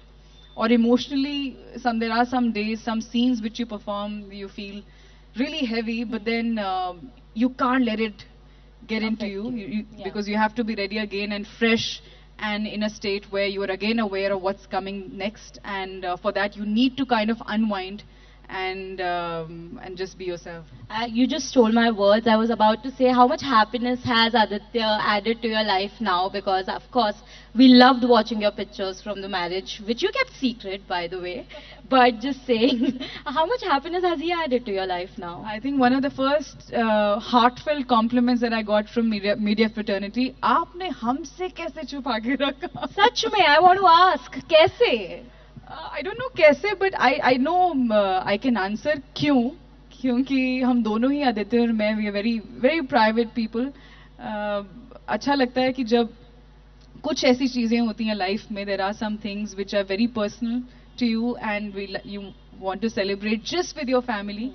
or emotionally, there are some days, some scenes which you perform, you feel really heavy, but then you can't let it get into you, because you have to be ready again and fresh and in a state where you are again aware of what's coming next, and for that you need to kind of unwind and just be yourself. You just stole my words. I was about to say, how much happiness has Aditya added to your life now? Because of course we loved watching your pictures from the marriage, which you kept secret, by the way. But just saying, how much happiness has he added to your life now? I think one of the first heartfelt compliments that I got from media fraternity, "Aapne humse kaise छुपा के रखा?" सच में, I want to ask, कैसे? I don't know कैसे, but I know I can answer क्यों, क्योंकि हम दोनों ही, आदित्य और मैं, we are very very private people. अच्छा लगता है कि जब कुछ ऐसी चीजें होती हैं लाइफ में, there are some things which are very personal to you and you want to celebrate just with your family.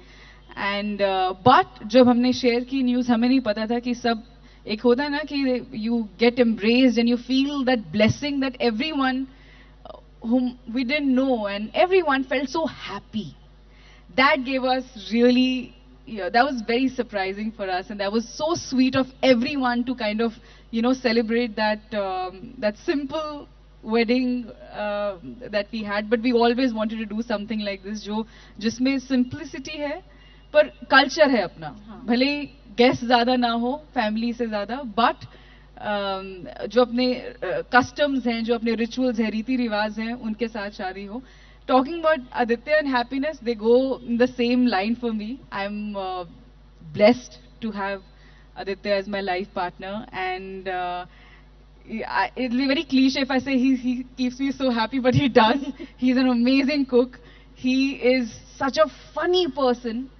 And but जब हमने share की news, हमें नहीं पता था कि सब एक होता है ना कि you get embraced and you feel that blessing that everyone whom we didn't know and everyone felt so happy. That gave us really, that was very surprising for us, and that was so sweet of everyone to kind of, celebrate that that simple wedding that we had. But we always wanted to do something like this, जिसमें simplicity है, पर culture है अपना. भले guests ज़्यादा ना हो, family से ज़्यादा, but जो अपने कस्टम्स हैं, जो अपने रिचुअल्स हैं, रीति रिवाज हैं, उनके साथ शादी हो. Talking about Aditya and happiness, they go in the same line for me. I'm blessed to have Aditya as my life partner, and it'll be very cliche if I say he keeps me so happy, but he does. He's an amazing cook. He is such a funny person,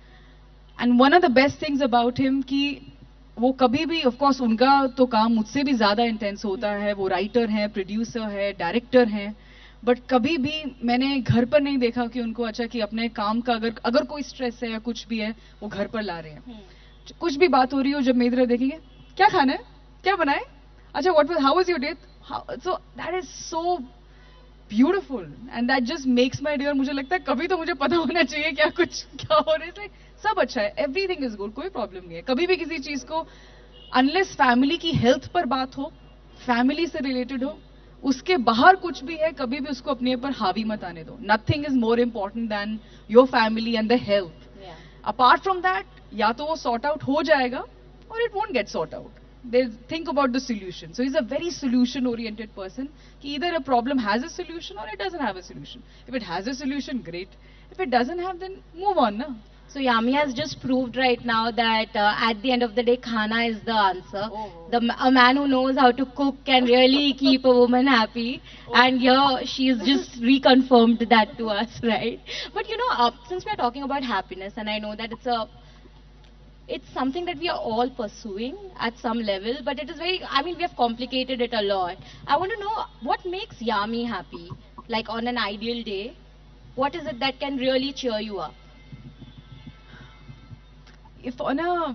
and one of the best things about him कि वो कभी भी, of course उनका तो काम मुझसे भी ज़्यादा इंटेंस होता है, वो राइटर हैं, प्रोड्यूसर है, डायरेक्टर हैं, बट कभी भी मैंने घर पर नहीं देखा कि उनको अच्छा कि अपने काम का अगर कोई स्ट्रेस है या कुछ भी है, वो घर पर ला रहे हैं. कुछ भी बात हो रही हो, जब मेरी तरफ देखेंगे, क्या खाना है, क्या बनाए, अच्छा how was your day, so that is so beautiful and that just makes my day. और मुझे लगता है कभी तो मुझे पता होना चाहिए क्या हो रहा है. सब अच्छा है, एवरीथिंग इज गुड, कोई प्रॉब्लम नहीं है. कभी भी किसी चीज को, अनलेस फैमिली की हेल्थ पर बात हो, फैमिली से रिलेटेड हो, उसके बाहर कुछ भी है, कभी भी उसको अपने ऊपर हावी मत आने दो. Nothing is more important then your family and the health. Apart from that, या तो वो सॉर्ट आउट हो जाएगा और it won't get sort out. They think about the solution. So he's a very solution oriented person. Either a problem has a solution or it doesn't have a solution. If it has a solution, great. If it doesn't have, then move on. Na? So Yami has just proved right now that at the end of the day, khana is the answer. A man who knows how to cook can really keep a woman happy. And here she's just reconfirmed that to us, right? But since we are talking about happiness, and I know that it's something that we are all pursuing at some level, but it is we have complicated it a lot. I want to know, what makes Yami happy? Like on an ideal day, what is it that can really cheer you up? If on a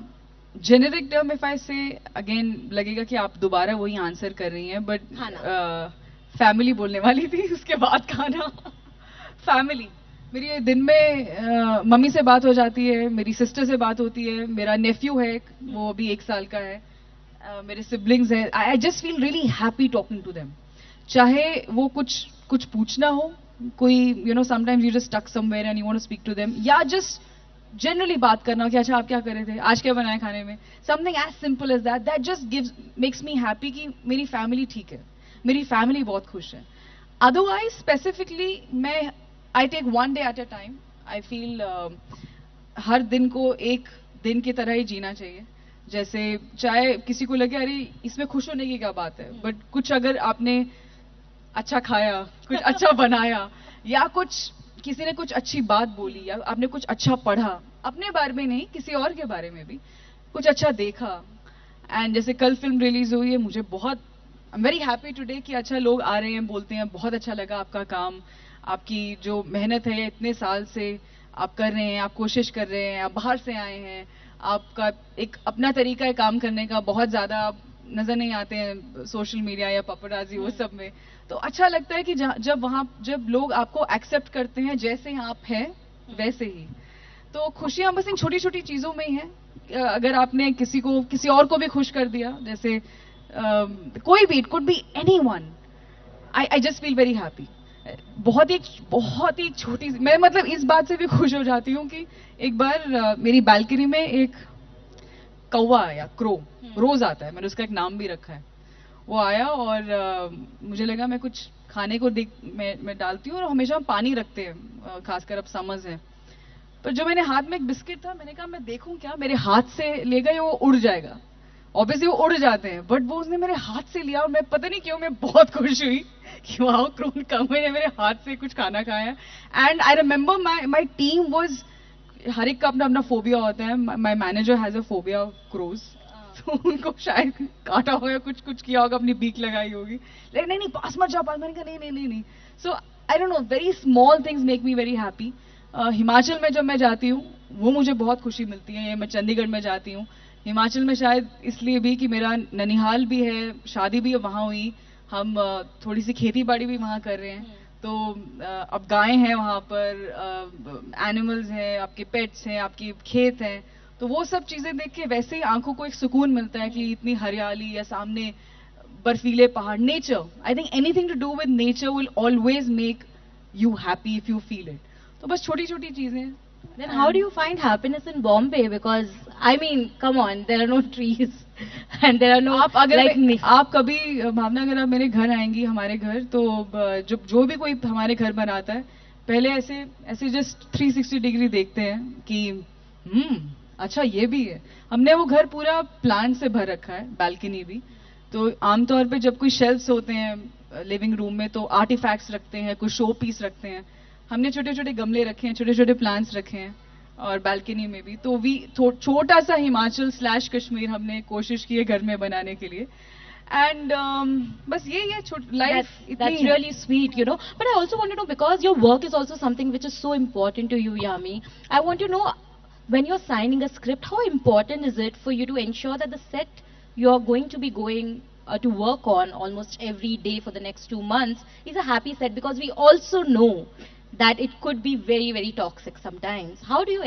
generic term, if I say, again, लगेगा कि आप दोबारा वही answer कर रही हैं, but family बोलने वाली थी, उसके बाद खाना. फैमिली, मेरी दिन में मम्मी से बात हो जाती है, मेरी सिस्टर से बात होती है, मेरा नेफ्यू है, वो अभी 1 साल का है, मेरे सिबलिंग्स हैं. I just feel really happy talking to them. चाहे वो कुछ पूछना हो, कोई sometimes you just stuck somewhere and you want to speak to them, या जस्ट जनरली बात करना कि अच्छा आप क्या कर रहे थे, आज क्या बनाए खाने में, something as simple as that just makes me happy कि मेरी फैमिली ठीक है, मेरी फैमिली बहुत खुश है. अदरवाइज स्पेसिफिकली मैं I take one day at a time. I feel हर दिन को एक दिन की तरह ही जीना चाहिए. जैसे चाहे किसी को लगे अरे इसमें खुश होने की क्या बात है, बट कुछ अगर आपने अच्छा खाया, कुछ अच्छा बनाया, या कुछ किसी ने कुछ अच्छी बात बोली, या आपने कुछ अच्छा पढ़ा, अपने बारे में नहीं किसी और के बारे में भी कुछ अच्छा देखा. एंड जैसे कल फिल्म रिलीज हुई है, मुझे बहुत I am very happy today कि अच्छा लोग आ रहे हैं, बोलते हैं बहुत अच्छा लगा आपका काम, आपकी जो मेहनत है इतने साल से आप कर रहे हैं, आप कोशिश कर रहे हैं, आप बाहर से आए हैं, आपका एक अपना तरीका है काम करने का, बहुत ज्यादा आप नजर नहीं आते हैं सोशल मीडिया या पपराजी वो सब में. तो अच्छा लगता है कि जब लोग आपको एक्सेप्ट करते हैं जैसे आप हैं वैसे ही. तो खुशियां बस इन छोटी छोटी चीजों में ही हैं. अगर आपने किसी और को भी खुश कर दिया, जैसे कोई भी, it could be anyone, I just feel very happy. बहुत ही छोटी मैं मतलब इस बात से भी खुश हो जाती हूँ कि एक बार मेरी बालकनी में एक कौवा आया, क्रो, रोज आता है, मैंने उसका एक नाम भी रखा है. वो आया और मुझे लगा मैं कुछ खाने को मैं डालती हूँ, और हमेशा हम पानी रखते हैं, खासकर अब समर्स है. पर जो मेरे हाथ में एक बिस्किट था, मैंने कहा मैं देखूं क्या, मेरे हाथ से ले गए, वो उड़ जाएगा. ऑब्वियसली वो उड़ जाते हैं, बट वो उसने मेरे हाथ से लिया, और मैं पता नहीं क्यों मैं बहुत खुश हुई कि वाह, क्रोन कौवे ने मेरे हाथ से कुछ खाना खाया. And I remember my team was, हर एक का अपना अपना फोबिया होता है. My manager has a phobia of crows, तो उनको शायद काटा होगा, कुछ किया होगा, अपनी बीक लगाई होगी. लेकिन नहीं पास मत जाओ, पास. मैंने कहा नहीं. So I don't know, very small things make me very happy. Himachal में जब मैं जाती हूँ वो मुझे बहुत खुशी मिलती है. मैं चंडीगढ़ में जाती हूँ, हिमाचल में शायद इसलिए भी कि मेरा ननिहाल भी है, शादी भी वहाँ हुई, हम थोड़ी सी खेती बाड़ी भी वहाँ कर रहे हैं. तो अब गायें हैं वहाँ पर, एनिमल्स हैं, आपके पेट्स हैं, आपके खेत हैं. तो वो सब चीजें देख के वैसे ही आंखों को एक सुकून मिलता है कि इतनी हरियाली, या सामने बर्फीले पहाड़. Nature, I think anything to do with nature will always make you happy if you feel it. तो बस छोटी छोटी चीजें. Then how do you find happiness in Bombay? Because I mean, come on, there are no trees and there are no आप अगर like आप कभी भावना, अगर आप मेरे घर आएंगी, हमारे घर, तो जो भी कोई हमारे घर बनाता है, पहले ऐसे जस्ट 360 डिग्री देखते हैं कि अच्छा ये भी है. हमने वो घर पूरा प्लांट से भर रखा है, बालकनी भी. तो आमतौर पे जब कोई शेल्फ्स होते हैं लिविंग रूम में, तो आर्टिफैक्ट्स रखते हैं, कुछ शो पीस रखते हैं. हमने छोटे छोटे गमले रखे हैं, छोटे छोटे प्लांट्स रखे हैं, और बालकनी में भी. तो छोटा सा हिमाचल / कश्मीर हमने कोशिश की है घर में बनाने के लिए. एंड बस ये life. That's really sweet, you know. But I also want to know, because your work is also something which is so important to you, Yami. I want to know, when you're signing a script, how important is it for you to ensure that the set you're going to be going to work on almost every day for the next 2 months is a happy set? Because we also know that it could be very, very toxic sometimes. How do you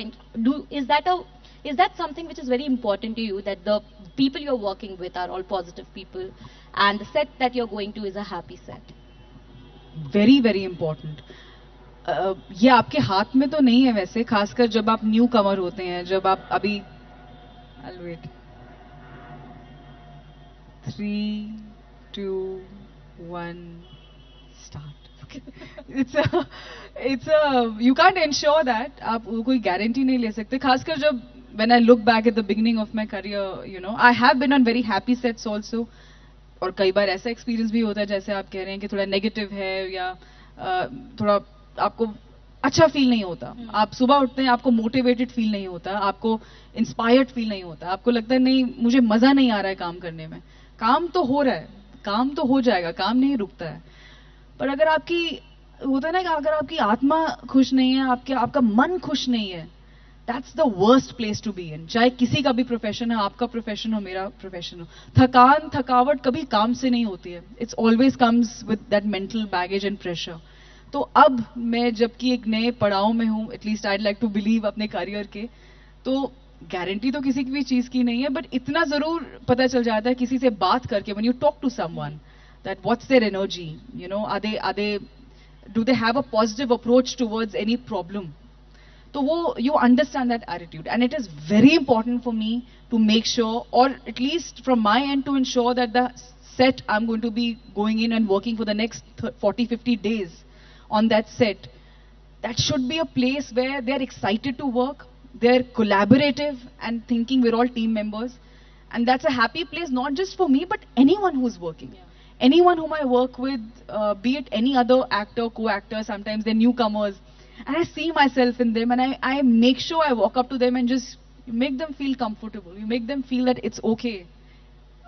is that something which is very important to you, that the people you're working with are all positive people and the set that you're going to is a happy set? Very very important. ये आपके हाथ में तो नहीं है वैसे, खासकर जब आप न्यू कमर होते हैं, जब आप अभी. I'll wait. 3, 2, 1, start. it's a you can't ensure that. आप कोई गारंटी नहीं ले सकते, खासकर जब when I look back at the beginning of my career, you know, I have been on very happy sets also. और कई बार ऐसा एक्सपीरियंस भी होता है जैसे आप कह रहे हैं कि थोड़ा नेगेटिव है, या थोड़ा आपको अच्छा फील नहीं होता. आप सुबह उठते हैं, आपको मोटिवेटेड फील नहीं होता, आपको इंस्पायर्ड फील नहीं होता, आपको लगता है नहीं मुझे मजा नहीं आ रहा है काम करने में. काम तो हो रहा है, काम तो हो जाएगा, काम नहीं रुकता है. पर अगर आपकी होता है ना कि अगर आपकी आत्मा खुश नहीं है, आपका मन खुश नहीं है, that's the worst place to be in. चाहे किसी का भी प्रोफेशन है, आपका प्रोफेशन हो, मेरा प्रोफेशन हो. थकावट कभी काम से नहीं होती है. It's always comes with that mental baggage and pressure. तो अब मैं जबकि एक नए पड़ाव में हूँ, at least I like to believe अपने करियर के, तो गारंटी तो किसी की भी चीज की नहीं है, बट इतना जरूर पता चल जाता है किसी से बात करके, when you talk to someone, that what's their energy, you know, do they have a positive approach towards any problem. तो वो you understand that attitude, and it is very important for me to make sure, or at least from my end to ensure that the set I'm going to be going in and working for the next 40-50 days on that set, that should be a place where they're excited to work, they're collaborative and thinking we're all team members, and that's a happy place not just for me but anyone who's working. anyone whom I work with, be it any other actor, co-actor, sometimes they're newcomers, and I see myself in them, and I make sure I walk up to them and just make them feel comfortable. You make them feel that it's okay.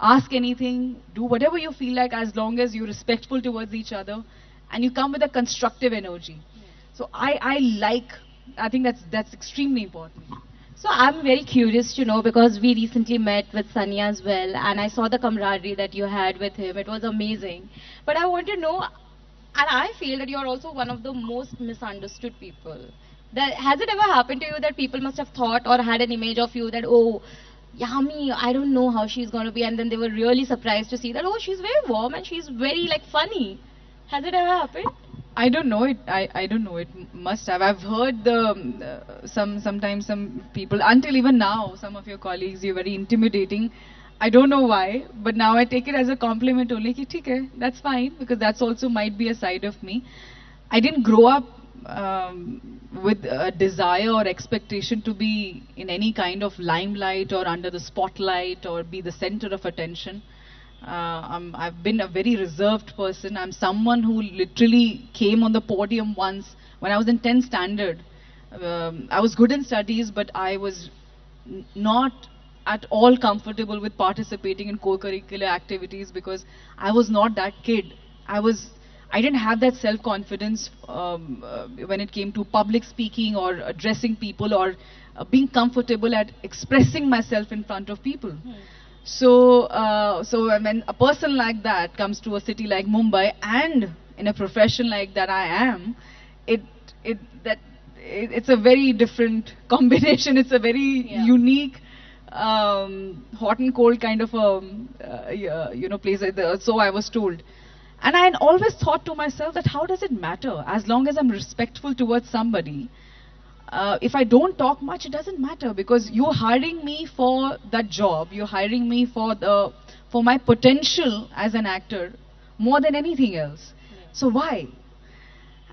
Ask anything, do whatever you feel like, as long as you're respectful towards each other, and you come with a constructive energy. So I think that's extremely important. So I'm very curious to know, because we recently met with Sunny as well, and I saw the camaraderie that you had with him. It was amazing. But I want to know, and I feel that you're also one of the most misunderstood people. That, has it ever happened to you that people must have thought or had an image of you that, oh, Yami, I don't know how she's going to be, and then they were really surprised to see that, oh, she's very warm and she's very like funny. Has it ever happened? I don't know it. I don't know it. Must have. I've heard sometimes some people, until even now, some of your colleagues, you're very intimidating. I don't know why, but now I take it as a compliment only. Ki, theek hai, that's fine, because that's also might be a side of me. I didn't grow up with a desire or expectation to be in any kind of limelight or under the spotlight or be the center of attention. I've been a very reserved person. I'm someone who literally came on the podium once when I was in 10th standard. I was good in studies, but I was not at all comfortable with participating in co-curricular activities because I was not that kid. I didn't have that self-confidence when it came to public speaking or addressing people or being comfortable at expressing myself in front of people. So when a person like that comes to a city like Mumbai and in a profession like that I am, it's a very different combination. It's a very unique, hot and cold kind of a place. So I was told. And I had always thought to myself that how does it matter? As long as I'm respectful towards somebody, if I don't talk much, it doesn't matter, because you're hiring me for that job. You're hiring me for my potential as an actor more than anything else. So why?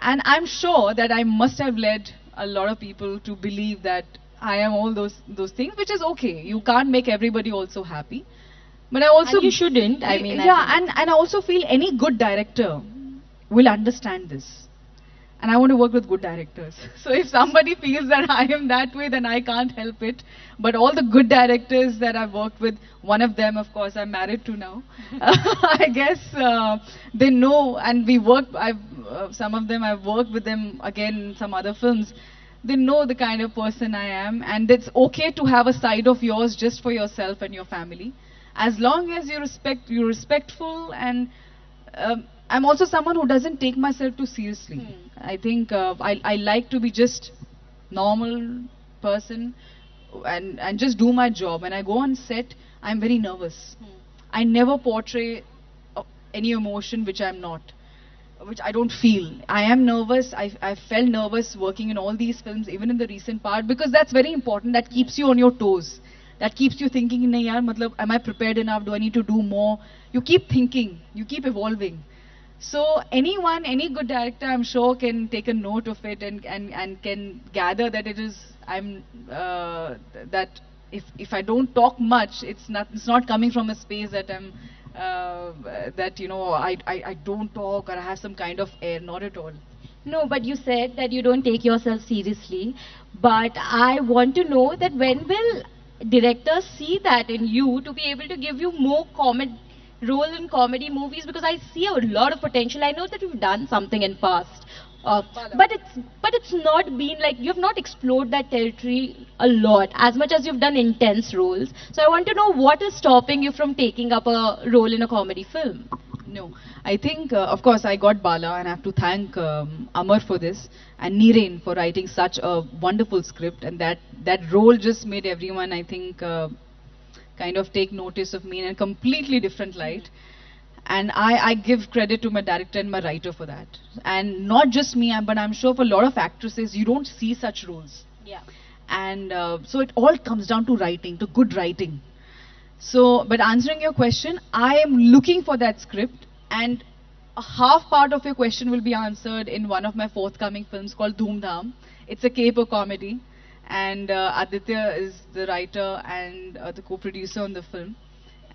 And I'm sure that I must have led a lot of people to believe that I am all those things, which is okay. You can't make everybody also happy. But I also... And you shouldn't, I mean... Yeah, and I also feel any good director will understand this. And I want to work with good directors. So if somebody feels that I am that way, then I can't help it. But all the good directors that I've worked with, one of them, of course, I'm married to now. I guess they know, and we work, some of them, I've worked with them again in some other films. They know the kind of person I am, and it's okay to have a side of yours just for yourself and your family. As long as you're respectful, and I'm also someone who doesn't take myself too seriously. I think I like to be just normal person and just do my job. When I go on set, I'm very nervous. I never portray any emotion which I'm not, which I don't feel. I am nervous. I felt nervous working in all these films, even in the recent part, because that's very important. That keeps you on your toes. That keeps you thinking, nahi yaar, matlab, am I prepared enough? Do I need to do more? You keep thinking. You keep evolving. So anyone, any good director, I'm sure, can take a note of it and can gather that it is, that if I don't talk much, it's not coming from a space that I'm, that, you know, I don't talk or I have some kind of air. Not at all. No, but you said that you don't take yourself seriously. But I want to know that when will directors see that in you to be able to give you more role in comedy movies, because I see a lot of potential. I know that you've done something in past, but it's not been like, you've not explored that territory a lot as much as you've done intense roles. So I want to know what is stopping you from taking up a role in a comedy film. No, I think of course I got Bala, and I have to thank Amar for this, and Niren for writing such a wonderful script, and that role just made everyone, I think, kind of take notice of me in a completely different light. And I give credit to my director and my writer for that. And not just me, but I'm sure for a lot of actresses, you don't see such roles. Yeah. And so it all comes down to writing, to good writing. So, but answering your question, I am looking for that script, and a half part of your question will be answered in one of my forthcoming films called Dhoom Dham. It's a caper comedy. And Aditya is the writer and the co-producer on the film.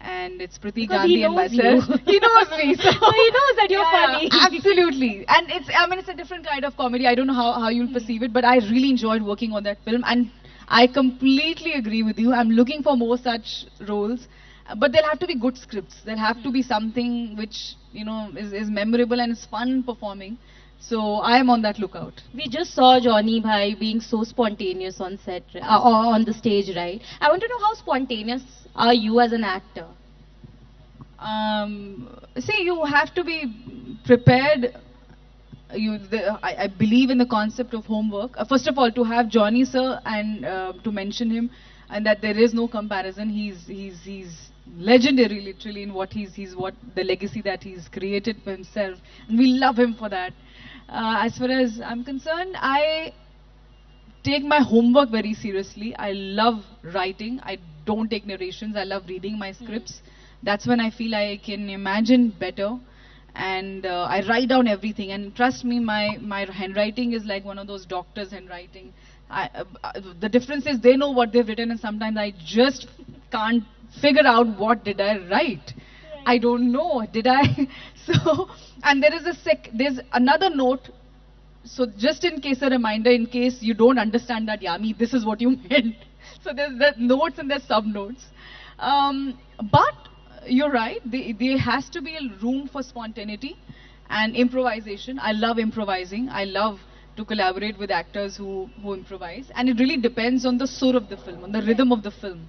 and it's Pratik Because Gandhi he and knows myself. you. He knows me, so So he knows that you're funny. Absolutely, and it's a different kind of comedy. I don't know how you'll perceive it, but I really enjoyed working on that film, and I completely agree with you. I'm looking for more such roles, but they'll have to be good scripts. There'll have to be something which is memorable and is fun performing. So I am on that lookout. We just saw Johnny Bhai being so spontaneous on set, on the stage, right? I want to know how spontaneous are you as an actor? See, you have to be prepared. I believe in the concept of homework. First of all, to have Johnny sir and to mention him, and that there is no comparison. He's legendary, literally, in what he's what the legacy that he's created for himself, and we love him for that. As far as I'm concerned, I take my homework very seriously. I love writing. I don't take narrations. I love reading my scripts. That's when I feel I can imagine better. And I write down everything. And trust me, my handwriting is like one of those doctors' handwriting. The difference is they know what they've written, and sometimes I just can't figure out what did I write. I don't know. Did I? So, and there is there's another note. So just in case, a reminder, in case you don't understand that, Yami, this is what you meant. So there's the notes and there's sub notes. But you're right. There has to be a room for spontaneity and improvisation. I love improvising. I love to collaborate with actors who improvise. And it really depends on the sur of the film, on the rhythm of the film.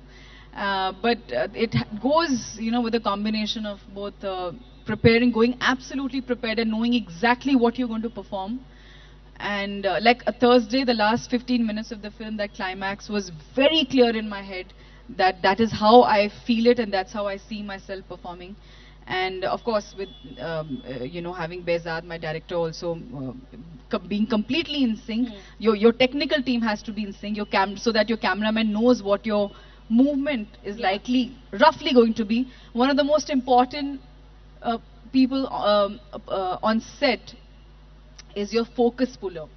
But it goes, with a combination of both preparing, going absolutely prepared and knowing exactly what you're going to perform. And like a Thursday, the last 15 minutes of the film, that climax was very clear in my head that is how I feel it and that's how I see myself performing. And of course, with having Behzad, my director, also being completely in sync. Your technical team has to be in sync. So that your cameraman knows what your movement is likely, roughly going to be. One of the most important people on set is your focus puller.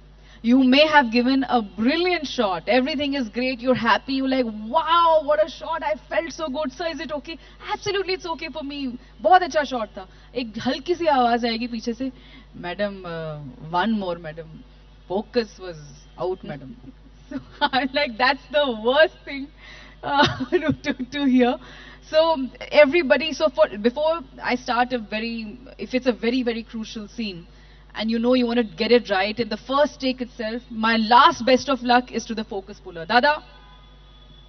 You may have given a brilliant shot. Everything is great. You're happy. You're like, wow, what a shot. I felt so good. Sir, is it okay? Absolutely, it's okay for me. बहुत अच्छा shot था. एक हल्की सी आवाज आएगी पीछे से. Madam, one more, madam. Focus was out, madam. So I'm like, that's the worst thing to hear. So everybody, before I start if it's a very, very crucial scene, and you want to get it right in the first take itself, my last best of luck is to the focus puller. Dada,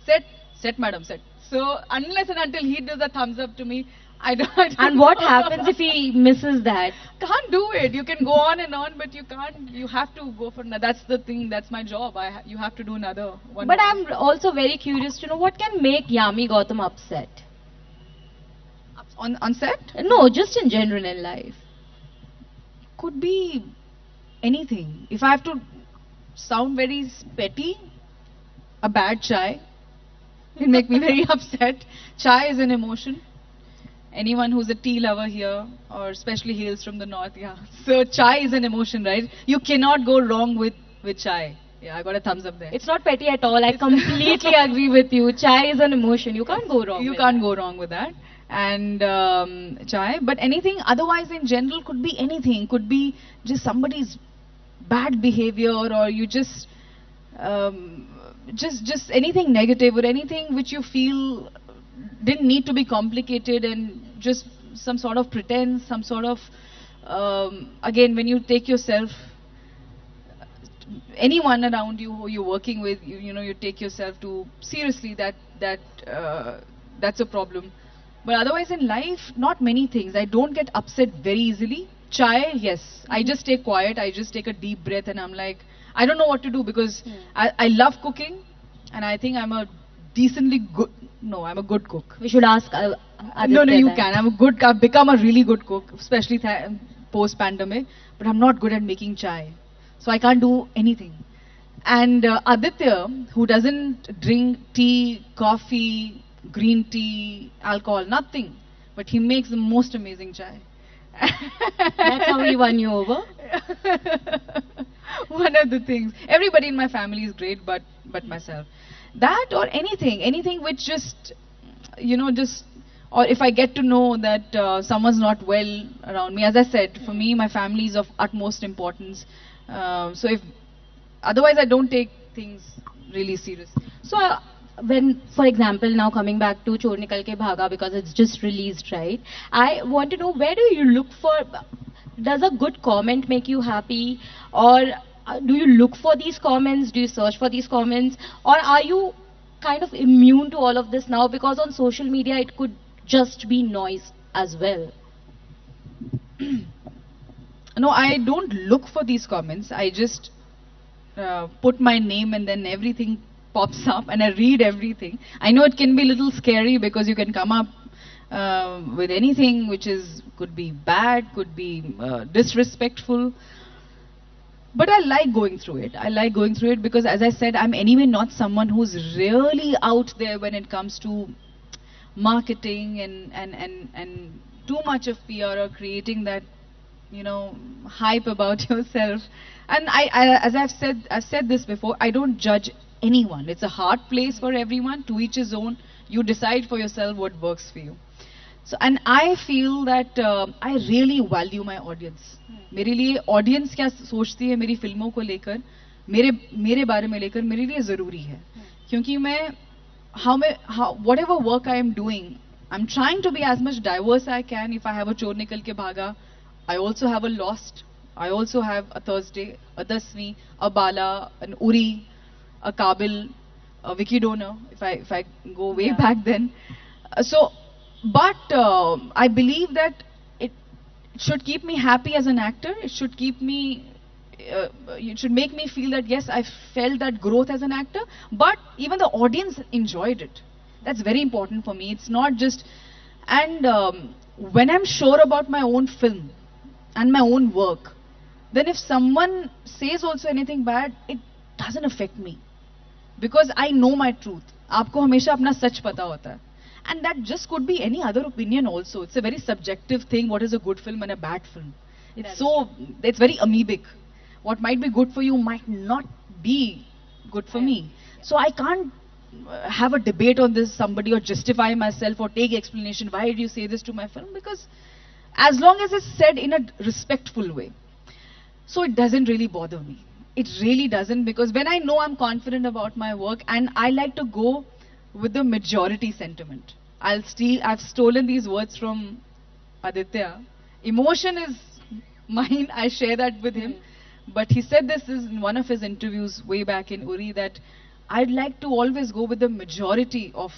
set madam, set. So unless and until he does a thumbs up to me, I don't And what happens if he misses that? Can't do it. You can go on and on, but you can't. You have to go for another. That's the thing. That's my job. You have to do another one. But I'm also very curious to know what can make Yami Gautam upset. On set? No, just in general in life. Could be anything. If I have to sound very petty, a bad chai will make me very upset. Chai is an emotion. Anyone who's a tea lover here, or especially hails from the north, yeah. So chai is an emotion, right? You cannot go wrong with chai. Yeah, I got a thumbs up there. It's not petty at all. I completely agree with you. Chai is an emotion. You can't go wrong. You can't go wrong with that. And chai, but anything otherwise in general could be anything. Could be just somebody's bad behavior, or you just anything negative, or anything which you feel didn't need to be complicated, and just some sort of pretense, some sort of again, when you take yourself, anyone around you who you're working with, you take yourself too seriously, that's a problem. But otherwise in life, not many things. I don't get upset very easily. Chai, yes. I just stay quiet. I just take a deep breath, and I'm like, I don't know what to do, because I love cooking, and I think I'm a decently good. No, I'm a good cook. We should ask Aditya. No, you can. I've become a really good cook, especially post-pandemic. But I'm not good at making chai, so I can't do anything. And Aditya, who doesn't drink tea, coffee, green tea, alcohol, nothing, but he makes the most amazing chai. That's how he won you over? One of the things. Everybody in my family is great, but myself. That or anything which just, just or if I get to know that someone's not well around me. As I said, for me, my family is of utmost importance. So if otherwise, I don't take things really serious. So, when, for example, now coming back to Chor Nikal Ke Bhaga because it's just released, right? I want to know, where do you look for? Does a good comment make you happy, or do you look for these comments? Do you search for these comments, or are you kind of immune to all of this now, because on social media it could just be noise as well? No, I don't look for these comments. I just put my name and then everything pops up and I read everything. I know it can be a little scary because you can come up with anything which could be bad, could be disrespectful. But I like going through it. I like going through it because, as I said, I'm anyway not someone who's really out there when it comes to marketing and too much of PR or creating that, hype about yourself. And as I've said this before, I don't judge anyone. It's a hard place for everyone, to each his own. You decide for yourself what works for you. So, and I feel that I really value my audience. मेरे लिए audience क्या सोचती है मेरी फिल्मों को लेकर, मेरे बारे में लेकर, मेरे लिए ज़रूरी है. क्योंकि whatever work I am doing, I'm trying to be as much diverse I can. If I have a Chor Nikal Ke Bhaga, I also have a Lost, I also have a Thursday, a Dasmi, a Bala, an Uri, a Kabil, a Vicky Donor, if I go way back then. But I believe that it should keep me happy as an actor. It should keep me, it should make me feel that yes, I felt that growth as an actor, but even the audience enjoyed it. That's very important for me. It's not just, and when I'm sure about my own film and my own work, then if someone says also anything bad, it doesn't affect me. Because I know my truth. आपको हमेशा अपना सच पता होता है. And that just could be any other opinion also. It's a very subjective thing, what is a good film and a bad film. It's very amoebic. What might be good for you might not be good for me. So I can't have a debate on this, somebody, or justify myself or take explanation, why did you say this to my film? Because as long as it's said in a respectful way, so it doesn't really bother me. It really doesn't, because when I know I'm confident about my work, and I like to go with the majority sentiment. I've stolen these words from Aditya. Emotion is mine, I share that with him. But he said this in one of his interviews way back in Uri, that I'd like to always go with the majority of,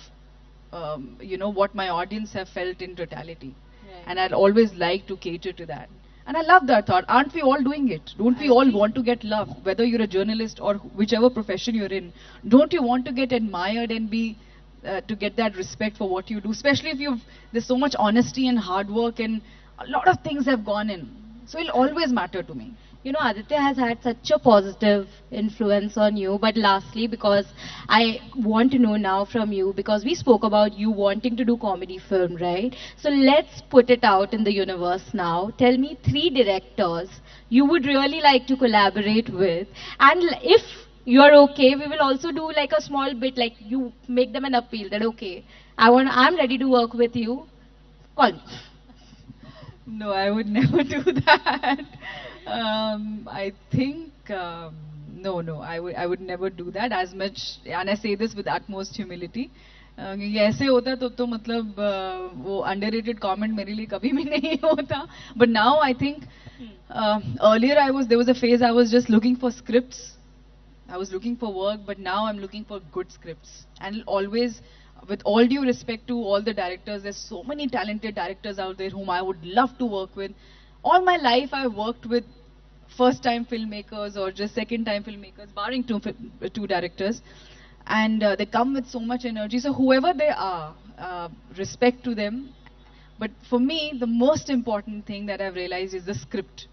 what my audience have felt in totality. Right. And I'd always like to cater to that. And I love that thought. Aren't we all doing it? Don't we all want to get love? Whether you're a journalist or whichever profession you're in, don't you want to get admired and be to get that respect for what you do? Especially if there's so much honesty and hard work and a lot of things have gone in. So it'll always matter to me. Aditya has had such a positive influence on you. But lastly, because I want to know now from you, because we spoke about you wanting to do comedy film, right? So let's put it out in the universe now. Tell me 3 directors you would really like to collaborate with. And if you're okay, we will also do like a small bit, like you make them an appeal that, okay, I'm ready to work with you. Call me. No, I would never do that. I think, no, I would never do that as much, and I say this with utmost humility. ऐसे होता तो मतलब वो underrated comment मेरे लिए कभी भी नहीं होता. But now I think, earlier there was a phase I was just looking for scripts. I was looking for work, but now I'm looking for good scripts. And always, with all due respect to all the directors, there's so many talented directors out there whom I would love to work with. All my life I've worked with first-time filmmakers or just second-time filmmakers, barring two directors. And they come with so much energy. So whoever they are, respect to them. But for me, the most important thing that I've realized is the script.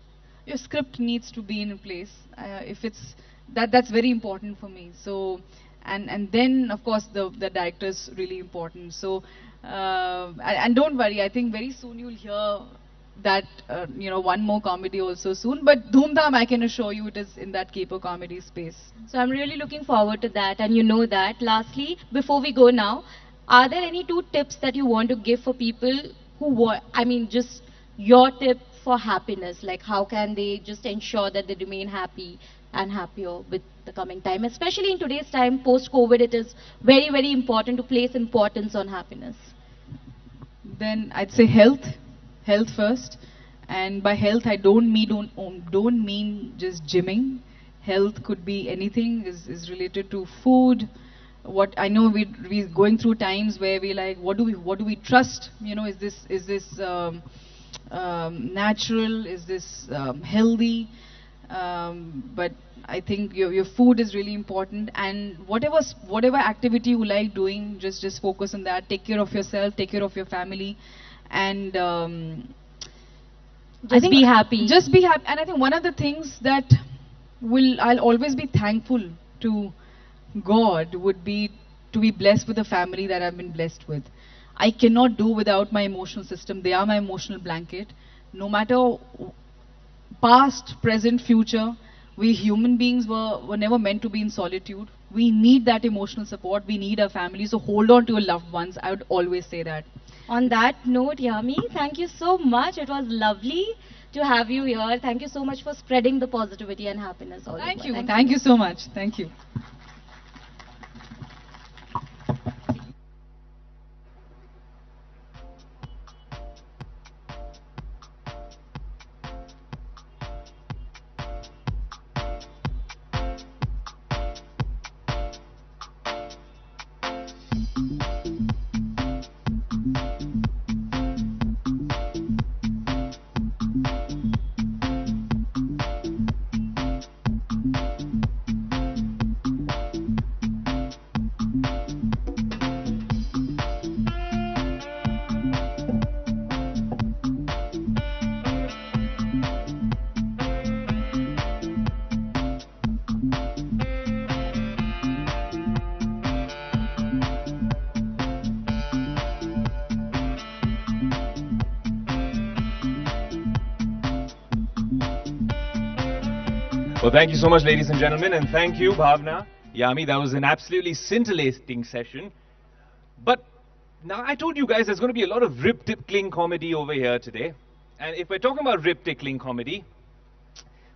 Your script needs to be in place. If it's that's very important for me. So, and then of course the director's really important. So, and don't worry, I think very soon you'll hear that one more comedy also soon. But Dhoom Dhaam, I can assure you, it is in that caper comedy space. So I'm really looking forward to that, and you know that. Lastly, before we go now, Are there any two tips that you want to give for people who want, I mean, just your tip for happiness? Like, how can they just ensure that they remain happy and happier with the coming time? Especially in today's time, post-COVID, it is very, very important to place importance on happiness. Then I'd say health first. And by health, I don't mean just gymming. Health could be anything. Is related to food. What I know, we're going through times where we like, what do we trust? You know, is this natural? Is this healthy? But I think your food is really important, and whatever activity you like doing, just focus on that. Take care of yourself, take care of your family, and Just be happy. just be happy. And I think one of the things that I'll always be thankful to God would be to be blessed with a family that I've been blessed with. I cannot do without my emotional system. They are my emotional blanket. No matter past, present, future, we human beings were never meant to be in solitude. We need that emotional support. We need our family. So hold on to your loved ones. I would always say that. On that note, Yami, thank you so much. It was lovely to have you here. Thank you so much for spreading the positivity and happiness all Thank over. you. Thank you so much. Thank you. Well, thank you so much, ladies and gentlemen, and thank you, Bhavna, Yami. That was an absolutely scintillating session. But now I told you guys there's going to be a lot of rib-tickling comedy over here today. And if we're talking about rib-tickling comedy,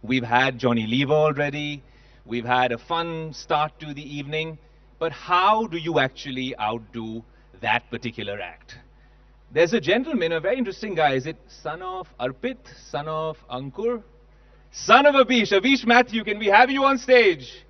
we've had Johnny Lever already. We've had a fun start to the evening. But how do you actually outdo that particular act? There's a gentleman, a very interesting guy. Is it son of Arpit, son of Ankur? Son of Avish Matthew, can we have you on stage?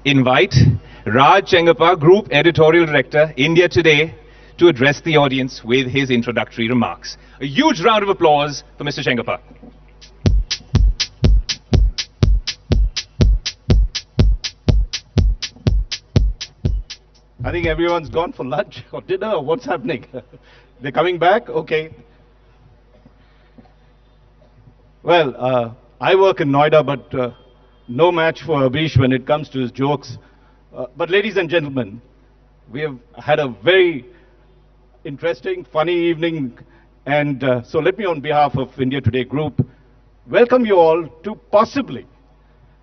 invite Raj Chengappa, Group Editorial Director, India Today, to address the audience with his introductory remarks. A huge round of applause for Mr. Chengappa. I think everyone's gone for lunch or dinner or what's happening? They're coming back? Okay. Well, I work in Noida, but no match for Abish when it comes to his jokes. But ladies and gentlemen, we have had a very interesting, funny evening. And so let me, on behalf of India Today Group, welcome you all to possibly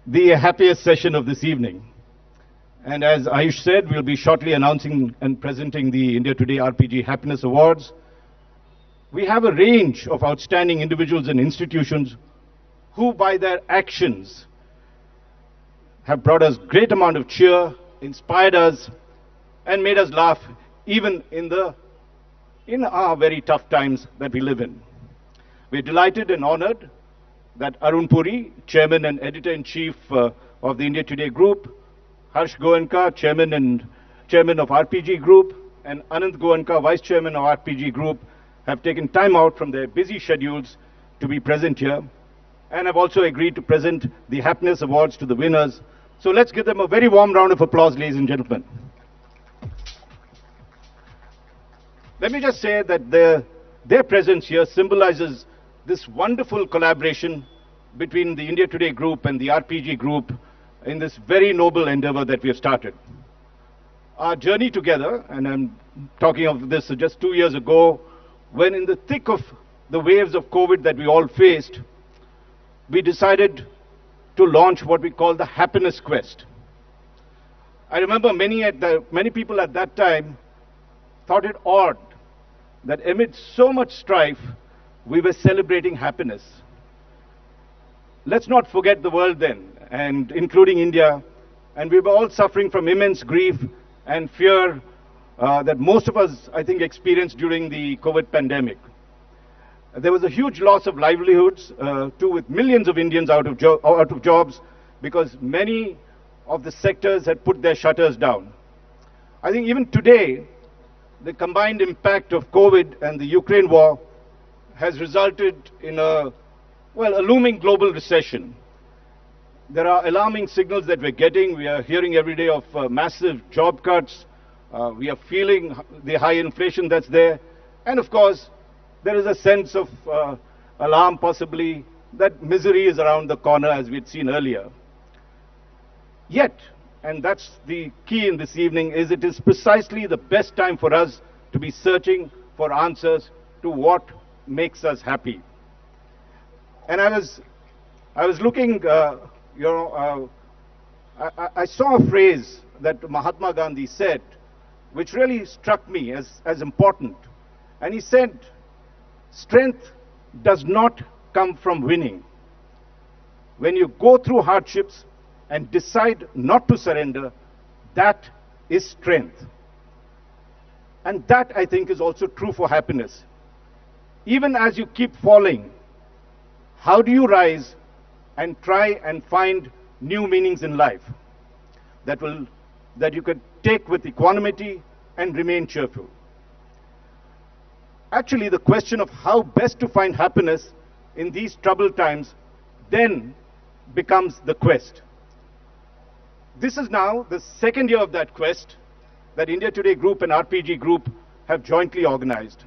the happiest session of this evening. And as Ayush said, we'll be shortly announcing and presenting the India Today RPG Happiness Awards. We have a range of outstanding individuals and institutions who, by their actions, have brought us great amount of cheer, inspired us, and made us laugh even in our very tough times that we live in. We're delighted and honored that Arun Puri, Chairman and Editor-in-Chief of the India Today Group, Harsh Goenka, Chairman of RPG Group, and Anand Goenka, Vice Chairman of RPG Group, have taken time out from their busy schedules to be present here, and have also agreed to present the Happiness Awards to the winners. So let's give them a very warm round of applause, ladies and gentlemen. Let me just say that their presence here symbolizes this wonderful collaboration between the India Today Group and the RPG Group in this very noble endeavor that we have started. Our journey together, and I'm talking of this just 2 years ago, when in the thick of the waves of COVID that we all faced, we decided to launch what we call the Happiness Quest. I remember many people at that time thought it odd that amid so much strife, we were celebrating happiness. Let's not forget the world then, and including India, and we were all suffering from immense grief and fear that most of us, I think, experienced during the COVID pandemic. There was a huge loss of livelihoods, too, with millions of Indians out of jobs, because many of the sectors had put their shutters down. I think even today, the combined impact of COVID and the Ukraine war has resulted in a looming global recession. There are alarming signals that we're getting. We are hearing every day of massive job cuts. We are feeling the high inflation that's there. And of course, there is a sense of alarm possibly that misery is around the corner, as we'd seen earlier. Yet, and that's the key in this evening, is it is precisely the best time for us to be searching for answers to what makes us happy. And I was looking, I saw a phrase that Mahatma Gandhi said, which really struck me as important. And he said, strength does not come from winning. When you go through hardships and decide not to surrender, that is strength. And that, I think, is also true for happiness. Even as you keep falling, how do you rise and try and find new meanings in life that you could take with equanimity and remain cheerful? Actually, the question of how best to find happiness in these troubled times then becomes the quest. This is now the second year of that quest that India Today Group and RPG Group have jointly organized.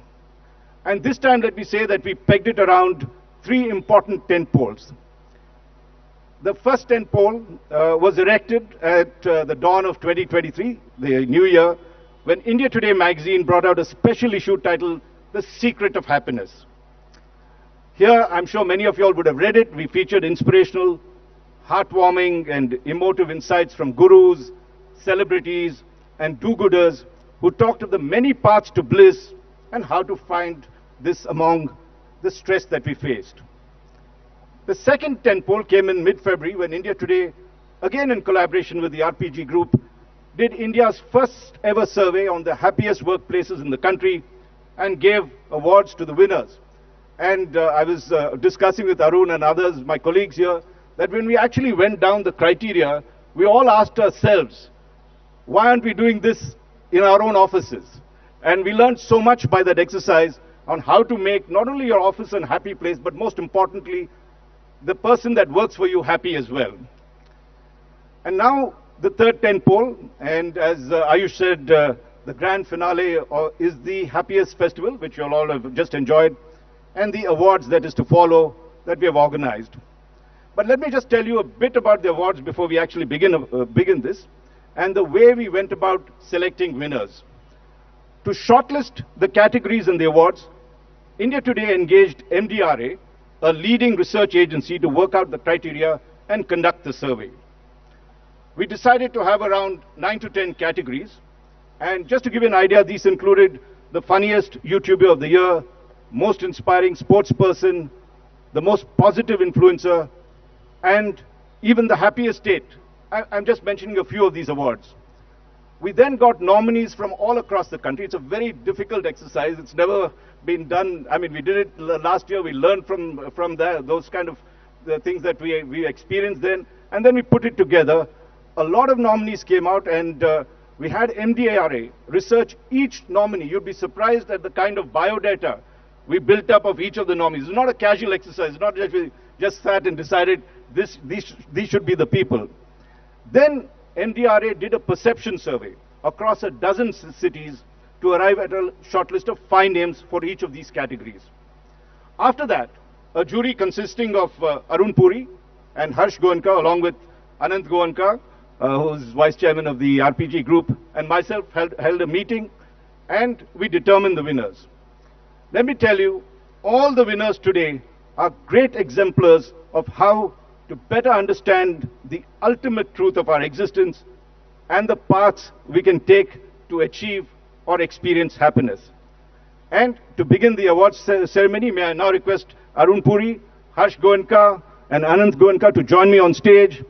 And this time, let me say that we pegged it around three important tentpoles. The first tentpole was erected at the dawn of 2023, the new year, when India Today magazine brought out a special issue titled The Secret of Happiness. Here, I'm sure many of you all would have read it. We featured inspirational, heartwarming, and emotive insights from gurus, celebrities, and do-gooders who talked of the many paths to bliss and how to find this among the stress that we faced. The second tentpole came in mid-February when India Today, again in collaboration with the RPG Group, did India's first ever survey on the happiest workplaces in the country and gave awards to the winners. And I was discussing with Arun and others, my colleagues here, that when we actually went down the criteria, we all asked ourselves, why aren't we doing this in our own offices? And we learned so much by that exercise on how to make not only your office a happy place, but most importantly, the person that works for you happy as well. And now the third tentpole, and as Ayush said, the grand finale is the happiest festival, which you all have just enjoyed, and the awards that is to follow that we have organized. But let me just tell you a bit about the awards before we actually begin this, and the way we went about selecting winners. To shortlist the categories in the awards, India Today engaged MDRA, a leading research agency, to work out the criteria and conduct the survey. We decided to have around 9 to 10 categories, and just to give you an idea, these included the funniest YouTuber of the year, most inspiring sports person, the most positive influencer, and even the happiest state. I'm just mentioning a few of these awards. We then got nominees from all across the country. It's a very difficult exercise. It's never been done. I mean, we did it last year. We learned from those kind of the things that we experienced then, and then we put it together. A lot of nominees came out, and we had MDRA research each nominee. You'd be surprised at the kind of biodata we built up of each of the nominees. It's not a casual exercise. It's not that we just sat and decided these should be the people. Then MDRA did a perception survey across a dozen cities to arrive at a short list of 5 names for each of these categories. After that, a jury consisting of Arun Puri and Harsh Goenka, along with Anant Goenka, who's vice chairman of the RPG group, and myself held a meeting, and we determined the winners. Let me tell you, all the winners today are great exemplars of how to better understand the ultimate truth of our existence and the paths we can take to achieve or experience happiness. And to begin the awards ceremony, may I now request Arun Puri, Harsh Goenka, and Anant Goenka to join me on stage,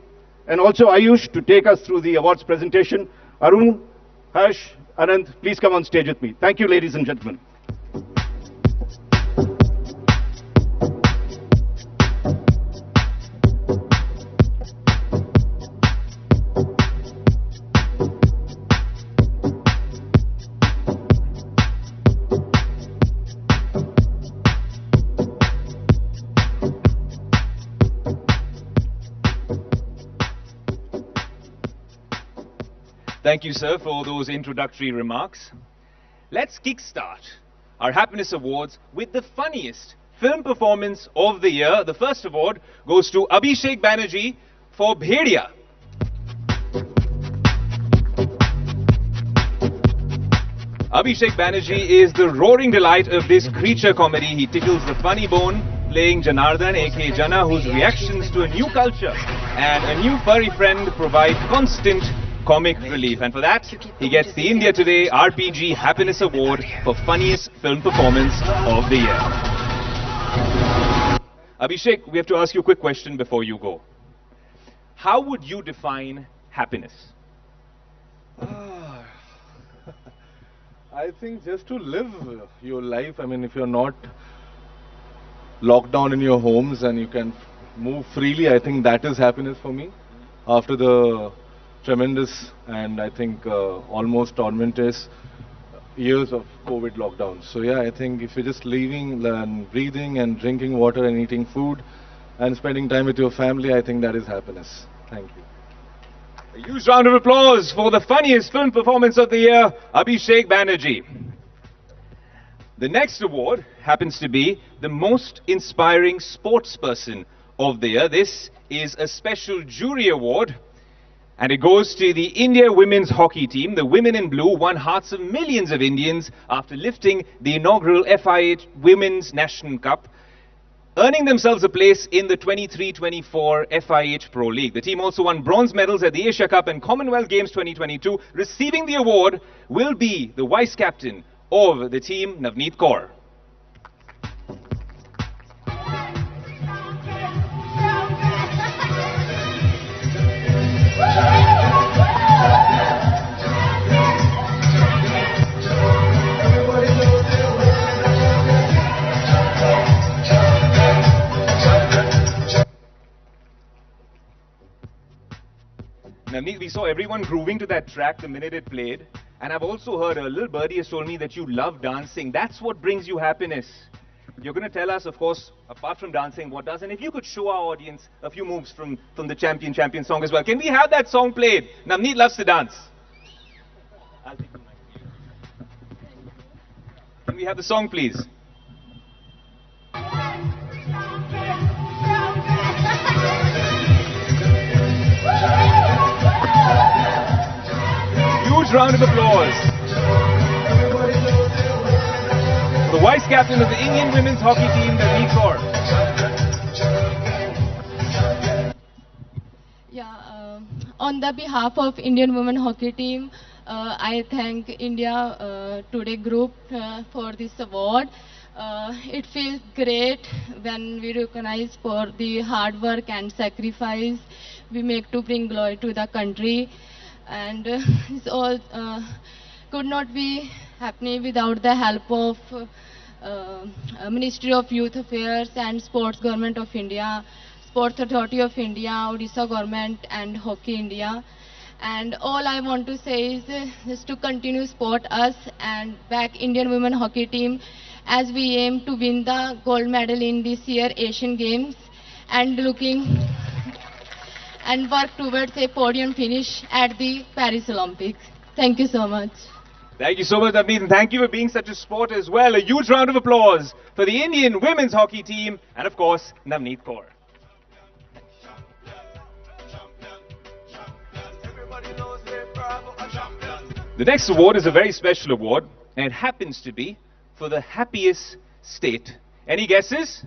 and also Ayush to take us through the awards presentation. Arun, Harsh, Anant, please come on stage with me. Thank you, ladies and gentlemen. Thank you, sir, for those introductory remarks. Let's kickstart our Happiness Awards with the funniest film performance of the year. The first award goes to Abhishek Banerjee for Bhediya. Abhishek Banerjee is the roaring delight of this creature comedy. He tickles the funny bone, playing Janardhan, aka Jana, whose reactions to a new culture and a new furry friend provide constant comic relief. And for that, he gets the India Today RPG Happiness Award for Funniest Film Performance of the Year. Abhishek, we have to ask you a quick question before you go. How would you define happiness? I think just to live your life. I mean, if you're not locked down in your homes and you can move freely, I think that is happiness for me. After the tremendous and I think almost tormentous years of COVID lockdown. So yeah, I think if you're just living and breathing and drinking water and eating food and spending time with your family, I think that is happiness. Thank you. A huge round of applause for the funniest film performance of the year, Abhishek Banerjee. The next award happens to be the most inspiring sportsperson of the year. This is a special jury award, and it goes to the India women's hockey team. The women in blue won hearts of millions of Indians after lifting the inaugural FIH Women's National Cup, earning themselves a place in the 23-24 FIH Pro League. The team also won bronze medals at the Asia Cup and Commonwealth Games 2022. Receiving the award will be the vice captain of the team, Navneet Kaur. Navneet, we saw everyone grooving to that track the minute it played. And I've also heard a little birdie has told me that you love dancing. That's what brings you happiness. You're going to tell us, of course, apart from dancing, what does. And if you could show our audience a few moves from the Champion song as well. Can we have that song played? Navneet loves to dance. I'll take the mic. Can we have the song, please? Huge round of applause for the vice captain of the Indian women's hockey team, Navneet Kaur. Yeah, on the behalf of Indian women hockey team, I thank India Today Group for this award. It feels great when we recognize for the hard work and sacrifice we make to bring glory to the country. And it's all could not be happening without the help of Ministry of Youth Affairs and Sports Government of India, Sports Authority of India, Odisha Government and Hockey India. And all I want to say is to continue support us and back Indian women hockey team as we aim to win the gold medal in this year Asian Games and looking and work towards a podium finish at the Paris Olympics. Thank you so much. Thank you so much, Navneet, and thank you for being such a sport as well. A huge round of applause for the Indian women's hockey team and, of course, Navneet Kaur. The next award is a very special award, and it happens to be for the happiest state. Any guesses?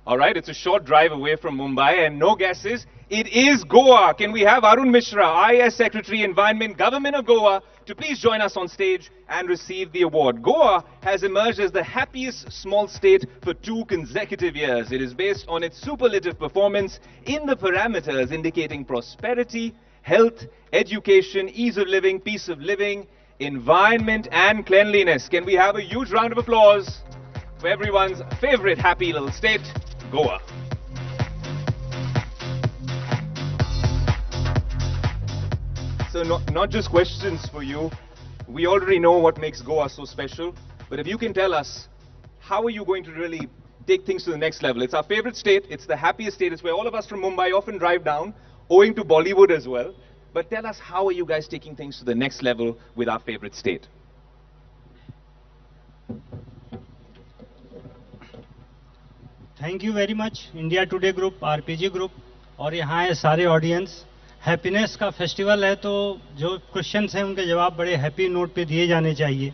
All right, it's a short drive away from Mumbai, and no guesses. It is Goa. Can we have Arun Mishra, IS Secretary, Environment, Government of Goa, to please join us on stage and receive the award. Goa has emerged as the happiest small state for 2 consecutive years. It is based on its superlative performance in the parameters indicating prosperity, health, education, ease of living, peace of living, environment and cleanliness. Can we have a huge round of applause for everyone's favorite happy little state, Goa. So not just questions for you. We already know what makes Goa so special, but if you can tell us, how are you going to really take things to the next level? It's our favorite state, it's the happiest state, it's where all of us from Mumbai often drive down, owing to Bollywood as well. But tell us, how are you guys taking things to the next level with our favorite state? Thank you very much India today group, RPG group और यहाँ है सारे audience. Happiness का festival है, तो जो questions हैं उनके जवाब बड़े हैप्पी नोट पे दिए जाने चाहिए।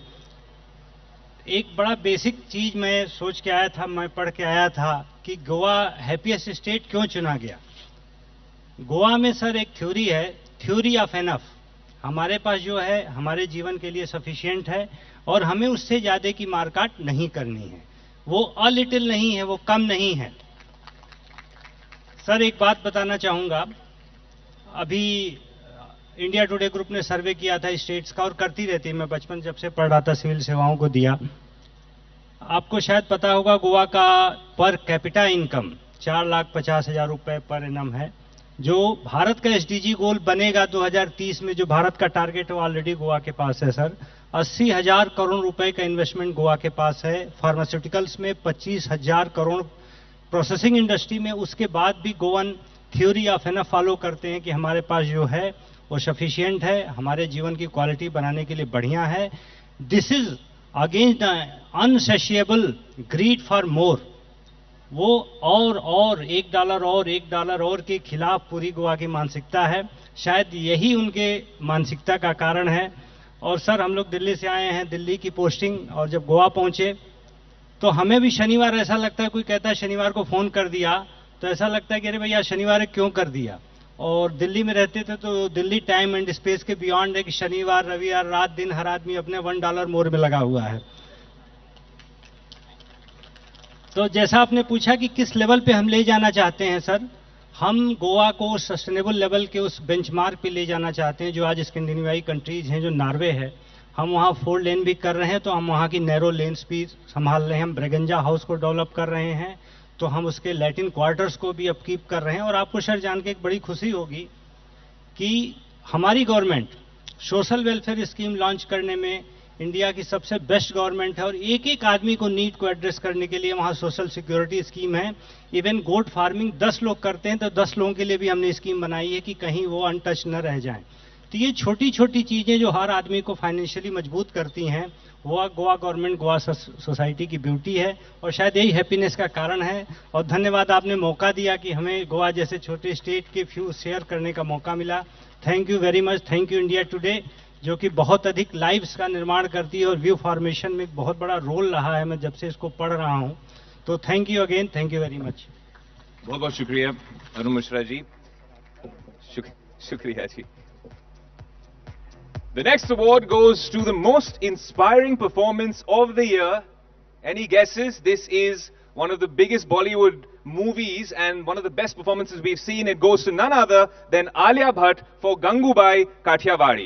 एक बड़ा बेसिक चीज मैं सोच के आया था, मैं पढ़ के आया था कि गोवा हैप्पीएस्ट स्टेट क्यों चुना गया। गोवा में सर एक थ्योरी है, थ्योरी ऑफ एनफ। हमारे पास जो है हमारे जीवन के लिए सफिशिएंट है और हमें उससे ज्यादा की मारकाट नहीं करनी है। वो अ लिटिल नहीं है, वो कम नहीं है। सर एक बात बताना चाहूंगा, अभी इंडिया टुडे ग्रुप ने सर्वे किया था स्टेट्स का और करती रहती है, मैं बचपन जब से पढ़ रहा था सिविल सेवाओं को दिया। आपको शायद पता होगा गोवा का पर कैपिटा इनकम 4,50,000 रुपए पर एनम है। जो भारत का एसडीजी गोल बनेगा 2030 में, जो भारत का टारगेट है वो ऑलरेडी गोवा के पास है सर। 80,000 करोड़ रुपए का इन्वेस्टमेंट गोवा के पास है। फार्मास्यूटिकल्स में 25,000 करोड़, प्रोसेसिंग इंडस्ट्री में। उसके बाद भी Goan theory of enough follow करते हैं कि हमारे पास जो है वो सफिशिएंट है, हमारे जीवन की क्वालिटी बनाने के लिए बढ़िया है। This is against insatiable greed for more. वो और $1 और के खिलाफ पूरी गोवा की मानसिकता है। शायद यही उनके मानसिकता का कारण है। और सर हम लोग दिल्ली से आए हैं, दिल्ली की पोस्टिंग, और जब गोवा पहुंचे तो हमें भी शनिवार ऐसा लगता है, कोई कहता है शनिवार को फोन कर दिया, तो ऐसा लगता है कि अरे भैया शनिवार क्यों कर दिया। और दिल्ली में रहते थे तो दिल्ली टाइम एंड स्पेस के बियॉन्ड है कि शनिवार रविवार रात दिन हर आदमी अपने $1 मोर में लगा हुआ है। तो जैसा आपने पूछा कि किस लेवल पे हम ले जाना चाहते हैं सर, हम गोवा को सस्टेनेबल लेवल के उस बेंचमार्क पे ले जाना चाहते हैं जो आज स्कैंडिनेवियाई कंट्रीज हैं, जो नॉर्वे है। हम वहाँ 4 लेन भी कर रहे हैं, तो हम वहाँ की नैरो लेन्स भी संभाल रहे हैं। हम ब्रेगंजा हाउस को डेवलप कर रहे हैं। तो हम उसके लैटिन क्वार्टर्स को भी अपकीप कर रहे हैं। और आपको शायद जान के एक बड़ी खुशी होगी कि हमारी government social welfare scheme launch करने में इंडिया की सबसे बेस्ट गवर्नमेंट है, और एक एक आदमी को नीड को एड्रेस करने के लिए वहाँ सोशल सिक्योरिटी स्कीम है। इवन गोट फार्मिंग 10 लोग करते हैं तो 10 लोगों के लिए भी हमने स्कीम बनाई है कि कहीं वो अनटच न रह जाएं। तो ये छोटी छोटी चीजें जो हर आदमी को फाइनेंशियली मजबूत करती हैं, वो गोवा गवर्नमेंट, गोवा सोसाइटी की ब्यूटी है, और शायद यही हैप्पीनेस का कारण है। और धन्यवाद, आपने मौका दिया कि हमें गोवा जैसे छोटे स्टेट के फ्यू शेयर करने का मौका मिला। Thank you very much. Thank you India today, जो कि बहुत अधिक लाइव्स का निर्माण करती है और व्यू फॉर्मेशन में एक बहुत बड़ा रोल रहा है, मैं जब से इसको पढ़ रहा हूँ। तो thank you again, thank you very much. बहुत बहुत शुक्रिया अरुण मिश्रा जी, शुक्रिया जी। The next award goes to the most inspiring performance of the year. Any guesses? This is one of the biggest Bollywood movies and one of the best performances we've seen. It goes to none other than Alia Bhatt for Gangubai Kathiawadi.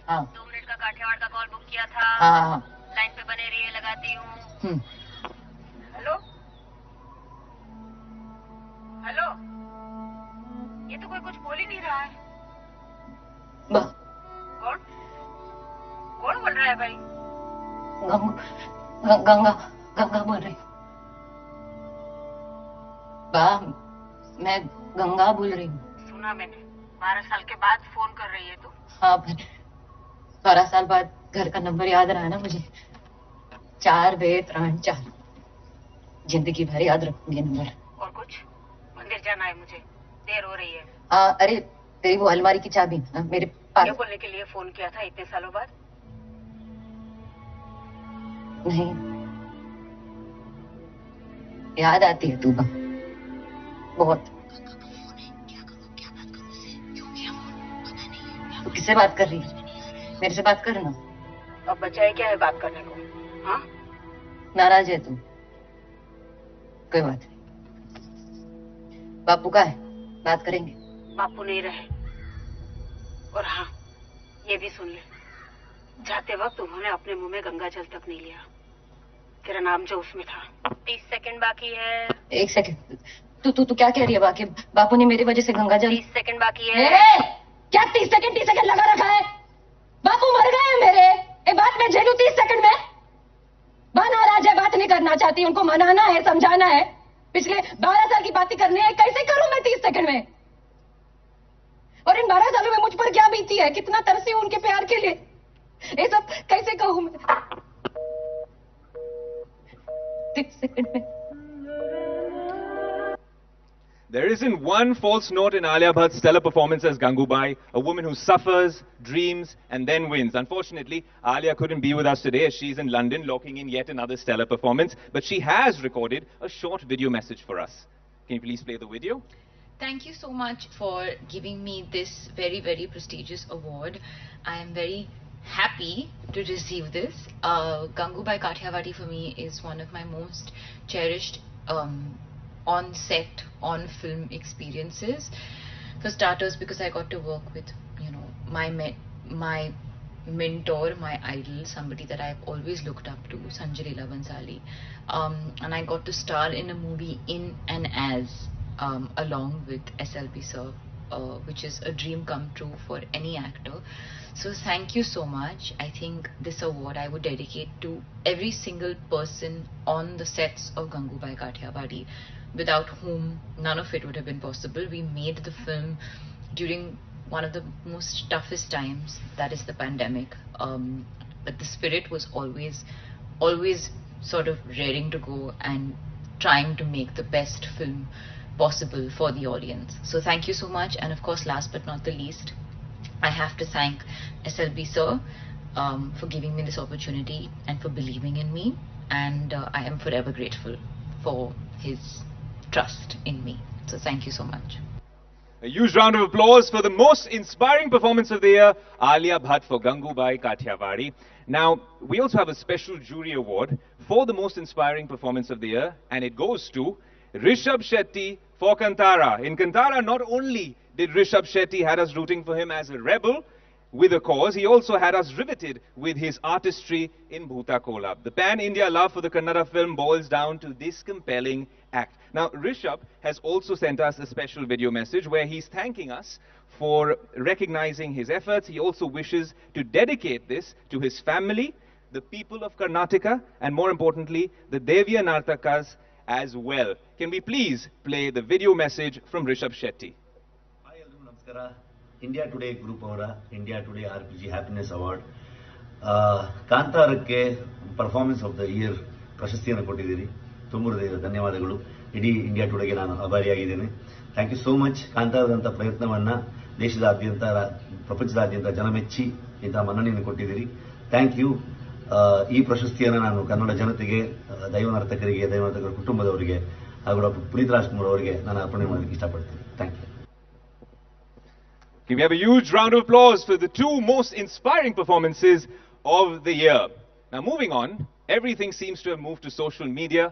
हाँ। 2 minute का काठियावाड़ का call book किया था। हाँ। Line पे बने रहिए, लगाती हूँ। हेलो हेलो, ये तो कोई कुछ बोल ही नहीं रहा है। कौन कौन बोल रहा है भाई? गंगा गंगा बोल रही। मैं गंगा बोल रही हूँ। सुना मैंने, 12 साल के बाद फोन कर रही है तू? हाँ, 12 साल बाद घर का नंबर याद रहा है ना मुझे। 4-2-3-4, जिंदगी भर याद रखूंगी नंबर। और कुछ? मंदिर जाना है मुझे, देर हो रही है। हाँ, अरे तेरी वो अलमारी की चाबी मेरे पास। ये बोलने के लिए फोन किया था इतने सालों बाद? नहीं, याद आती है तू बहुत। तू किससे बात कर रही है? मेरे से बात कर ना। अब बचा है क्या है बात करने को? हाँ, नाराज है तू? कोई बात नहीं। बापू का है, बात करेंगे। बापू नहीं रहे। और हाँ, ये भी सुन ले, जाते वक्त उन्होंने अपने मुंह में गंगा जल तक नहीं लिया। तेरा नाम जो उसमें था। 30 सेकंड बाकी है। 1 सेकंड। तू क्या कह रही है? बाकी बापू ने मेरी वजह से गंगा जल। 30 सेकंड बाकी है। क्या 30 सेकंड लगा रखा है? बापू मर गए हैं मेरे, ये बात मैं झेलूं 30 सेकंड में? नाराज है, बात नहीं करना चाहती, उनको मनाना है, समझाना है। पिछले 12 साल की बातें करनी है, कैसे करूं मैं 30 सेकंड में? और इन 12 सालों में मुझ पर क्या बीती है, कितना तरसी हूं उनके प्यार के लिए, ये सब कैसे कहूं मैं 30 सेकंड में? There isn't one false note in Alia Bhatt's stellar performance as Gangubai, a woman who suffers, dreams, and then wins. Unfortunately, Alia couldn't be with us today as she's in London locking in yet another stellar performance, but she has recorded a short video message for us. Can you please play the video? Thank you so much for giving me this very, very prestigious award. I am very happy to receive this. Gangubai Kathiawadi for me is one of my most cherished on set, on film experiences. For starters, because I got to work with, you know, my mentor, my idol, somebody that I've always looked up to, Sanjay Leela Bansali. And I got to star in a movie in and as along with SLB sir, which is a dream come true for any actor. So thank you so much. I think this award I would dedicate to every single person on the sets of Gangubai Kathiawadi, without whom none of it would have been possible. We made the film during one of the most toughest times, that is the pandemic. But the spirit was always sort of raring to go and trying to make the best film possible for the audience. So thank you so much. And of course, last but not the least, I have to thank SLB sir for giving me this opportunity and for believing in me. And I am forever grateful for his trust in me. So thank you so much. A huge round of applause for the most inspiring performance of the year, Alia Bhatt for Gangubai Kathiawadi. Now, we also have a special jury award for the most inspiring performance of the year, and it goes to Rishabh Shetty for Kantara. In Kantara, not only did Rishabh Shetty had us rooting for him as a rebel, with a cause, he also had us riveted with his artistry in Bhuta Kolab. The pan-India love for the Kannada film boils down to this compelling act. Now, Rishabh has also sent us a special video message where he's thanking us for recognizing his efforts. He also wishes to dedicate this to his family, the people of Karnataka, and more importantly, the Devya Nartakas as well. Can we please play the video message from Rishabh Shetty? Hi, everyone. Namaskara. India Today Group ಅವರ India Today RPG Happiness Award ಕಾಂತಾರಕ್ಕೆ performance of the year ಪ್ರಶಸ್ತಿಯನ್ನು ಕೊಟ್ಟಿದ್ದೀರಿ. ತುಂಬ ಹೃದಯದ ಧನ್ಯವಾದಗಳು. ಇಡೀ India ಟುಡೇಗೆ ನಾನು ಆಭಾರಿಯಾಗಿದ್ದೇನೆ. Thank you so much. ಕಾಂತಾರದಂಥ ಪ್ರಯತ್ನವನ್ನು ದೇಶದಾದ್ಯಂತ ಪ್ರಪಂಚದಾದ್ಯಂತ ಜನ ಮೆಚ್ಚಿ ಇಂಥ ಮನ್ನಣೆಯನ್ನು ಕೊಟ್ಟಿದ್ದೀರಿ. Thank you. ಈ ಪ್ರಶಸ್ತಿಯನ್ನು ನಾನು ಕನ್ನಡ ಜನತೆಗೆ, ದೈವನರ್ತಕರಿಗೆ, ದೈವನರ್ತಕರ ಕುಟುಂಬದವರಿಗೆ ಹಾಗೂ ಡಾಕ್ಟರ್ ಪುನೀತ್ ರಾಜ್ಕುಮಾರ್ ಅವರಿಗೆ ನಾನು ಅರ್ಪಣೆ ಮಾಡಲಿಕ್ಕೆ ಇಷ್ಟಪಡ್ತೀನಿ. Thank you. Can we have a huge round of applause for the two most inspiring performances of the year? Now, moving on, everything seems to have moved to social media.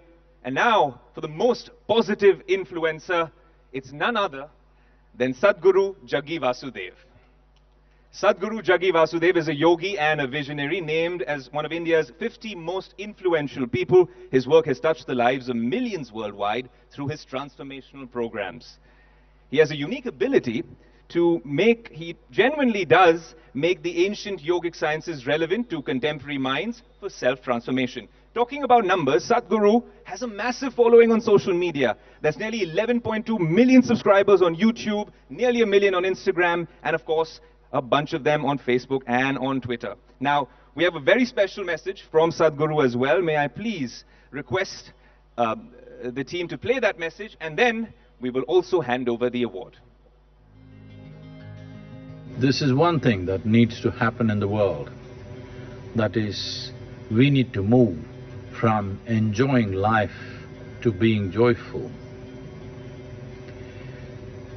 And now, for the most positive influencer, it's none other than Sadhguru Jaggi Vasudev. Sadhguru Jaggi Vasudev is a yogi and a visionary named as one of India's 50 most influential people. His work has touched the lives of millions worldwide through his transformational programs. He has a unique ability to he genuinely does make the ancient yogic sciences relevant to contemporary minds for self-transformation. Talking about numbers, Sadhguru has a massive following on social media. There's nearly 11.2 million subscribers on YouTube, nearly 1 million on Instagram, and of course, a bunch of them on Facebook and on Twitter. Now, we have a very special message from Sadhguru as well. May I please request the team to play that message, and then we will also hand over the award. This is one thing that needs to happen in the world. That is, we need to move from enjoying life to being joyful.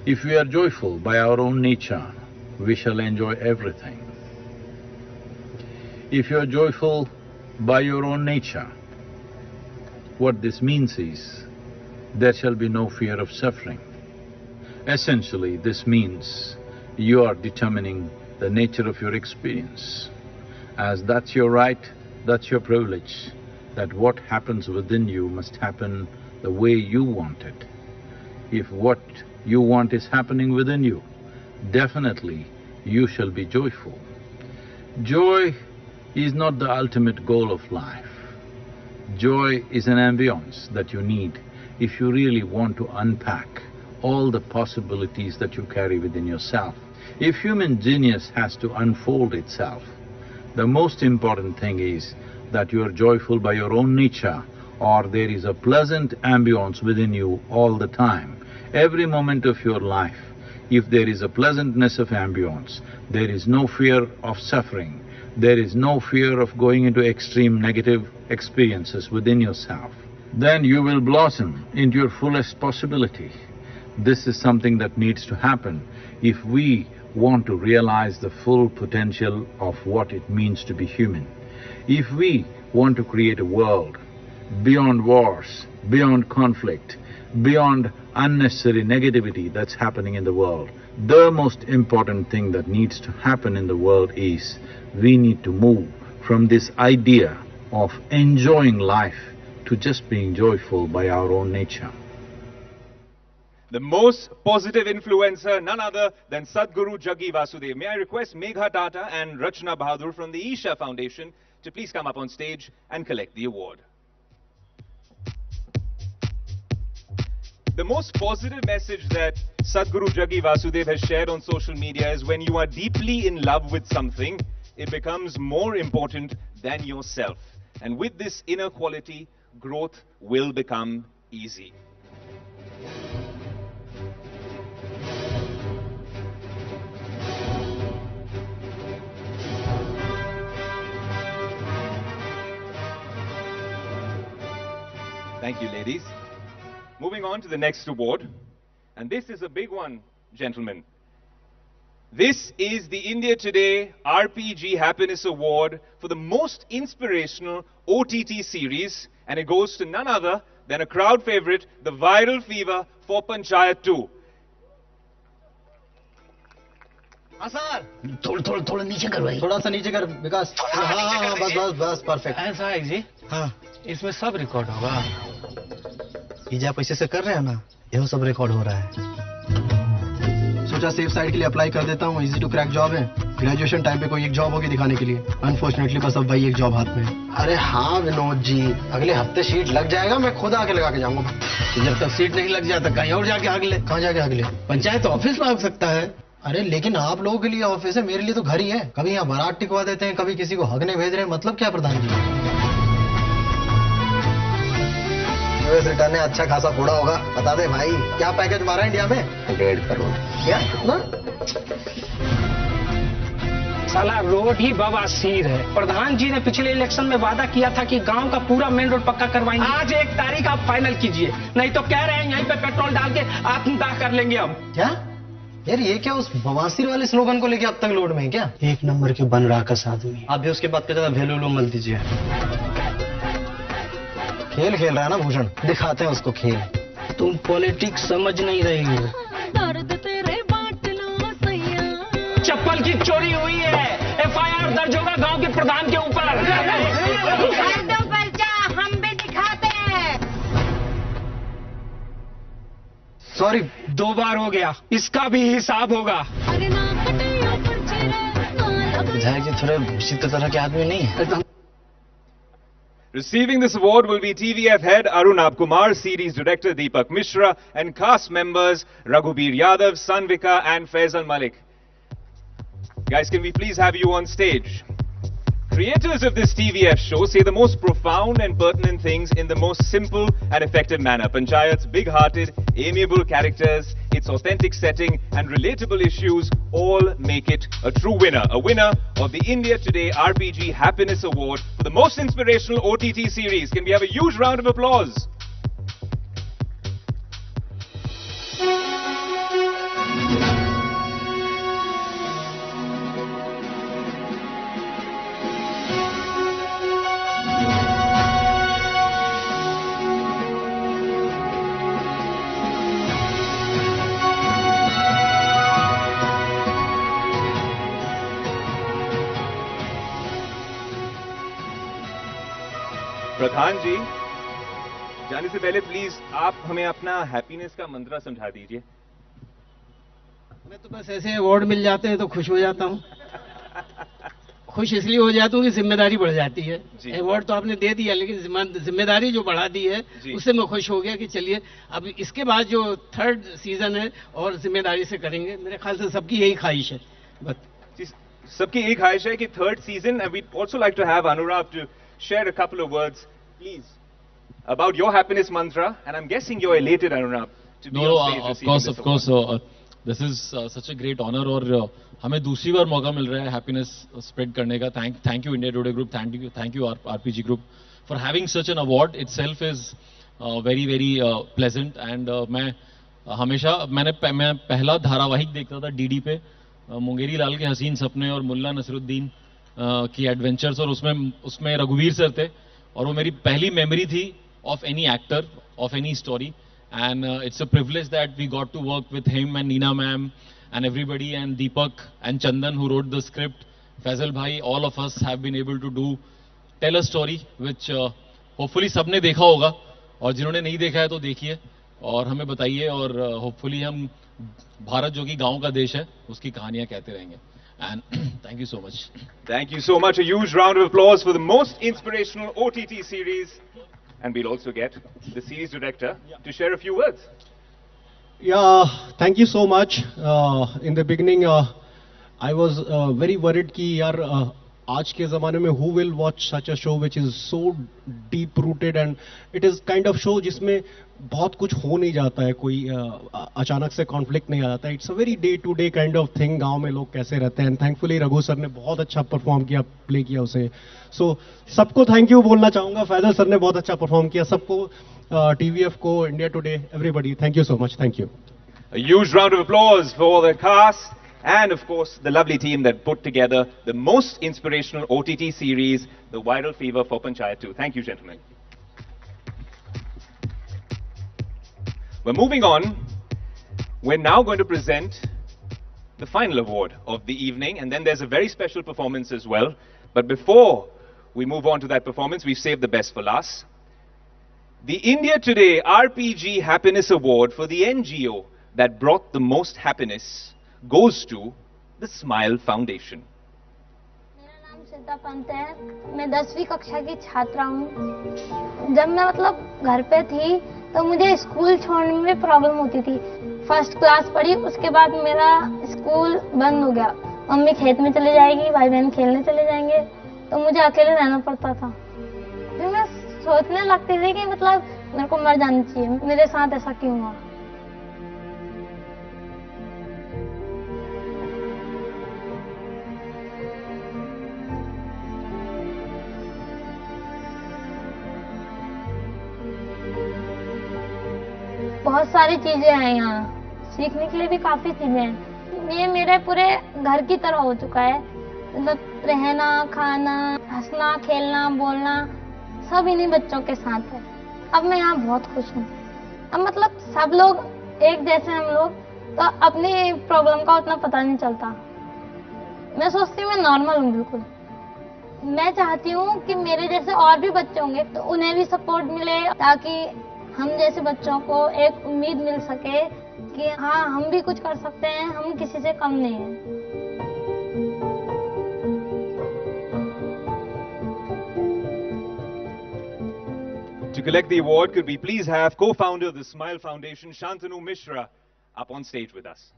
If we are joyful by our own nature, we shall enjoy everything. If you are joyful by your own nature, what this means is, there shall be no fear of suffering. Essentially, this means you are determining the nature of your experience. As that's your right, that's your privilege, that what happens within you must happen the way you want it. If what you want is happening within you, definitely you shall be joyful. Joy is not the ultimate goal of life. Joy is an ambience that you need if you really want to unpack all the possibilities that you carry within yourself. If human genius has to unfold itself, the most important thing is that you are joyful by your own nature, or there is a pleasant ambience within you all the time. Every moment of your life, if there is a pleasantness of ambience, there is no fear of suffering, there is no fear of going into extreme negative experiences within yourself, then you will blossom into your fullest possibility. This is something that needs to happen if we want to realize the full potential of what it means to be human. If we want to create a world beyond wars, beyond conflict, beyond unnecessary negativity that's happening in the world, the most important thing that needs to happen in the world is we need to move from this idea of enjoying life to just being joyful by our own nature. The most positive influencer, none other than Sadhguru Jaggi Vasudev. May I request Megha Tata and Rachna Bahadur from the Isha Foundation to please come up on stage and collect the award. The most positive message that Sadhguru Jaggi Vasudev has shared on social media is when you are deeply in love with something, it becomes more important than yourself. And with this inner quality, growth will become easy. Thank you, ladies. Moving on to the next award. And this is a big one, gentlemen. This is the India Today RPG Happiness Award for the most inspirational OTT series. And it goes to none other than a crowd favorite, the viral fever for Panchayat 2. Sir थोड़ा नीचे कर भाई, थोड़ा सा नीचे कर विकास। हाँ बस बस बस परफेक्ट। ऐसा है जी। हाँ इसमें सब रिकॉर्ड होगा। ये जो आप ऐसे से कर रहे हैं ना, ये सब रिकॉर्ड हो रहा है। सोचा सेफ साइड के लिए अप्लाई कर देता हूँ, इजी टू क्रैक जॉब है। ग्रेजुएशन टाइम पे कोई एक जॉब होगी दिखाने के लिए। अनफॉर्चुनेटली बस अब भाई एक जॉब हाथ में है। अरे हाँ विनोद जी, अगले हफ्ते सीट लग जाएगा, मैं खुद आके लगा के जाऊंगा। जब तक सीट नहीं लग जाता कहीं और जाके आग ले। कहाँ जाके अगले? पंचायत ऑफिस में आ सकता है। अरे लेकिन आप लोगों के लिए ऑफिस है, मेरे लिए तो घर ही है। कभी यहाँ बारात टिकवा देते हैं, कभी किसी को हगने भेज रहे हैं, मतलब क्या प्रधान जी? यूएस रिटर्न ने अच्छा खासा फोड़ा होगा, बता दे भाई। क्या पैकेज मारा इंडिया में? 1.5 करोड़। क्या कितना? साला रोड ही बवासीर है। प्रधान जी ने पिछले इलेक्शन में वादा किया था कि गांव का पूरा मेन रोड पक्का करवाएंगे। आज 1 तारीख आप फाइनल कीजिए, नहीं तो कह रहे हैं यहीं पे पेट्रोल डाल के आत्मदाह कर लेंगे हम। क्या यार, ये क्या उस बवासीर वाले स्लोगन को लेके अब तक लोड में है क्या? एक नंबर के बन रहा कस आदमी। आप भी उसके बाद का ज्यादा वैल्यू मत दीजिए। खेल खेल रहा है ना भूषण, दिखाते हैं उसको खेल। तुम पॉलिटिक्स समझ नहीं रही हो। दर्द तेरे बाटलो सैया। चप्पल की चोरी हुई है, एफआईआर दर्ज होगा गांव के प्रधान के ऊपर। हम भी दिखाते हैं। सॉरी, 2 बार हो गया, इसका भी हिसाब होगा। विधायक जी थोड़े भूषित तरह के आदमी नहीं है। Receiving this award will be TVF head Arunab Kumar, series director Deepak Mishra, and cast members Raghubir Yadav, Sanvika, and Faisal Malik. Guys, can we please have you on stage? Creators of this TVF show say the most profound and pertinent things in the most simple and effective manner. Panchayat's big-hearted, amiable characters, its authentic setting, and relatable issues all make it a true winner. A winner of the India Today RPG Happiness Award for the most inspirational OTT series. Can we have a huge round of applause? प्रधान जी, जाने से पहले please आप हमें अपना happiness का मंत्र समझा दीजिए। मैं तो बस ऐसे अवार्ड मिल जाते हैं तो खुश हो जाता हूँ। खुश इसलिए हो जाता हूँ कि जिम्मेदारी बढ़ जाती है। अवार्ड तो आपने दे दिया, लेकिन जिम्मेदारी जो बढ़ा दी है उससे मैं खुश हो गया कि चलिए अब इसके बाद जो 3rd सीजन है और जिम्मेदारी से करेंगे। मेरे ख्याल से सबकी यही ख्वाहिश है। बस सबकी एक ख्वाहिश है कि 3rd season, and we'd also like to have Anurag to share a couple of words, please, about your happiness mantra. And I'm guessing you're elated, Anurag, to be on stage receiving this award. Of course. This is such a great honor और हमें दूसरी बार मौका मिल रहा है happiness spread करने का। Thank you India today group, thank you RPG group for having such an award. Itself is very very pleasant. And मैं पहला धारावाहिक देखता था डीडी पे, मुंगेरी लाल के हसीन सपने और मुल्ला नसरुद्दीन की एडवेंचर्स, और उसमें रघुवीर सर थे, और वो मेरी पहली मेमोरी थी of any actor, of any story. And it's a privilege that we got to work with him and Neena ma'am and everybody, and Deepak and Chandan who wrote the script, Faisal bhai, all of us have been able to tell a story which hopefully सबने देखा होगा, और जिन्होंने नहीं देखा है तो देखिए और हमें बताइए, और hopefully हम भारत जो कि गांव का देश है उसकी कहानियां कहते रहेंगे. And thank you so much. Thank you so much. A huge round of applause for the most inspirational OTT series. And we'll also get the series director to share a few words. Yeah, thank you so much. In the beginning, I was very worried कि यार आज के ज़माने में who will watch such a show which is so deep rooted, and it is kind of show जिसमें बहुत कुछ हो नहीं जाता है, कोई अचानक से कॉन्फ्लिक्ट नहीं आ जाता है. It's a very day to day kind of thing. गांव में लोग कैसे रहते हैं. थैंकफुली रघु सर ने बहुत अच्छा परफॉर्म किया, प्ले किया उसे. सो सबको थैंक यू बोलना चाहूँगा. फैजल सर ने बहुत अच्छा परफॉर्म किया. सबको, टीवीएफ को, India today, everybody, thank you so much. Thank you. A huge round of applause for the cast and of course the lovely team that put together the most inspirational OTT series, The Viral Fever for Panchayat 2. Thank you, gentlemen. We're moving on. We're now going to present the final award of the evening, and then there's a very special performance as well. But before we move on to that performance, we've saved the best for last. The India Today RPG Happiness Award for the NGO that brought the most happiness goes to the Smile Foundation. Shweta Pant है, मैं 10वीं कक्षा की छात्रा हूँ। जब मैं घर पे थी तो मुझे स्कूल छोड़ने में प्रॉब्लम होती थी। फर्स्ट क्लास पढ़ी, उसके बाद मेरा स्कूल बंद हो गया। मम्मी खेत में चले जाएगी, भाई बहन खेलने चले जाएंगे, तो मुझे अकेले रहना पड़ता था। फिर मैं सोचने लगती थी कि मेरे को मर जाना चाहिए, मेरे साथ ऐसा क्यों हुआ। बहुत सारी चीजें हैं यहाँ, सीखने के लिए भी काफी चीजें हैं। ये मेरे पूरे घर की तरह हो चुका है। रहना, खाना, हंसना, खेलना, बोलना सब इन्हीं बच्चों के साथ है। अब मैं यहाँ बहुत खुश हूँ। अब सब लोग एक जैसे, हम लोग तो अपनी प्रॉब्लम का उतना पता नहीं चलता। मैं सोचती हूँ मैं नॉर्मल हूँ बिल्कुल। मैं चाहती हूँ कि मेरे जैसे और भी बच्चे होंगे तो उन्हें भी सपोर्ट मिले, ताकि हम जैसे बच्चों को एक उम्मीद मिल सके कि हाँ, हम भी कुछ कर सकते हैं, हम किसी से कम नहीं हैं। To collect the award, could we please have co-founder of the Smile Foundation, Shantanu Mishra, up on stage with us.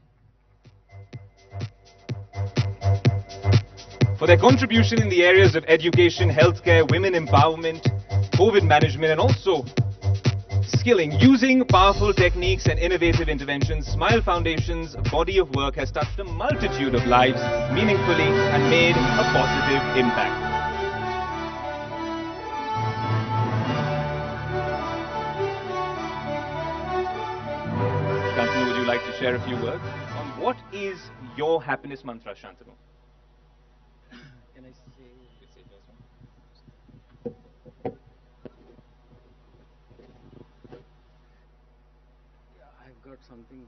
For their contribution in the areas of education, healthcare, women empowerment, COVID management, and also skilling using powerful techniques and innovative interventions, Smile Foundation's body of work has touched a multitude of lives meaningfully and made a positive impact. Shantanu, would you like to share a few words on what is your happiness mantra, Shantanu? Can I say? I've got something.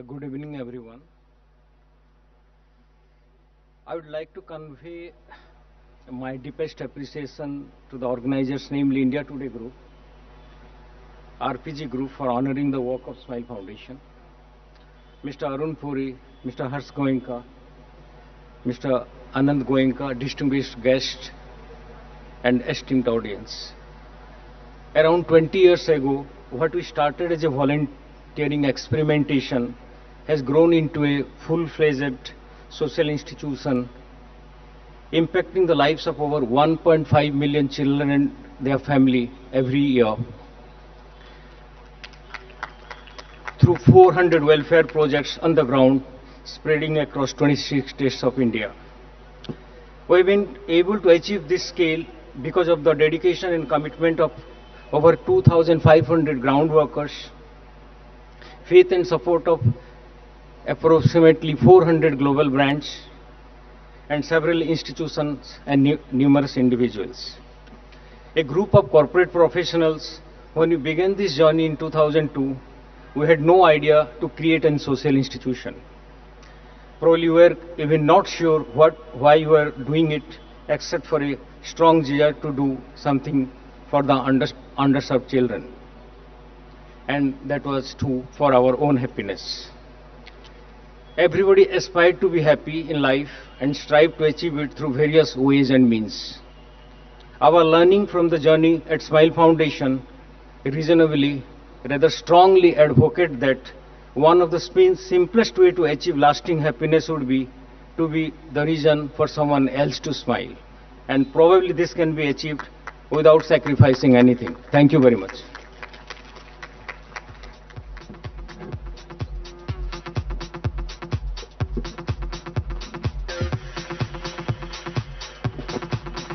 Good evening, everyone. I would like to convey my deepest appreciation to the organizers, namely India Today Group, RPG Group, for honoring the work of Smile Foundation, Mr. Arun Puri, Mr. Harsh Goenka, Mr. Anand Goenka, distinguished guest and esteemed audience. Around 20 years ago, what we started as a volunteering experimentation has grown into a full-fledged social institution, impacting the lives of over 1.5 million children and their family every year. Through 400 welfare projects on the ground, spreading across 26 states of India. We've been able to achieve this scale because of the dedication and commitment of over 2,500 ground workers, faith and support of approximately 400 global brands, and several institutions and numerous individuals. A group of corporate professionals, when we began this journey in 2002, we had no idea to create a social institution. Probably we were even not sure why we were doing it, except for a strong desire to do something for the underserved children. And that was true for our own happiness. Everybody aspired to be happy in life and strive to achieve it through various ways and means. Our learning from the journey at Smile Foundation reasonably, rather strongly advocate that one of the simplest way to achieve lasting happiness would be to be the reason for someone else to smile. And probably this can be achieved without sacrificing anything. Thank you very much.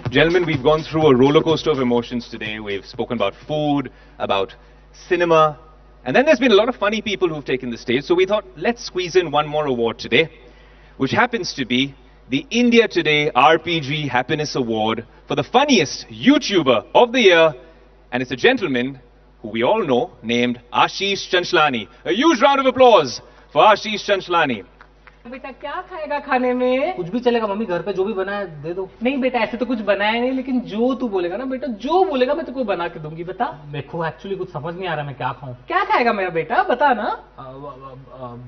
Gentlemen, we've gone through a roller coaster of emotions today. We've spoken about food, about cinema, and then there's been a lot of funny people who've taken the stage. So we thought, let's squeeze in one more award today, which happens to be the India Today RPG Happiness Award for the funniest YouTuber of the year. And it's a gentleman who we all know named Ashish Chanchlani. A huge round of applause for Ashish Chanchlani. बेटा क्या खाएगा खाने में? कुछ भी चलेगा mummy, घर पे जो भी बना है दे दो। नहीं बेटा ऐसे तो कुछ बनाया नहीं, लेकिन जो तू बोलेगा ना बेटा, जो बोलेगा मैं तेको बना के दूंगी। बता। मेरे को एक्चुअली कुछ समझ नहीं आ रहा मैं क्या खाऊं। क्या खाएगा मेरा बेटा बता ना।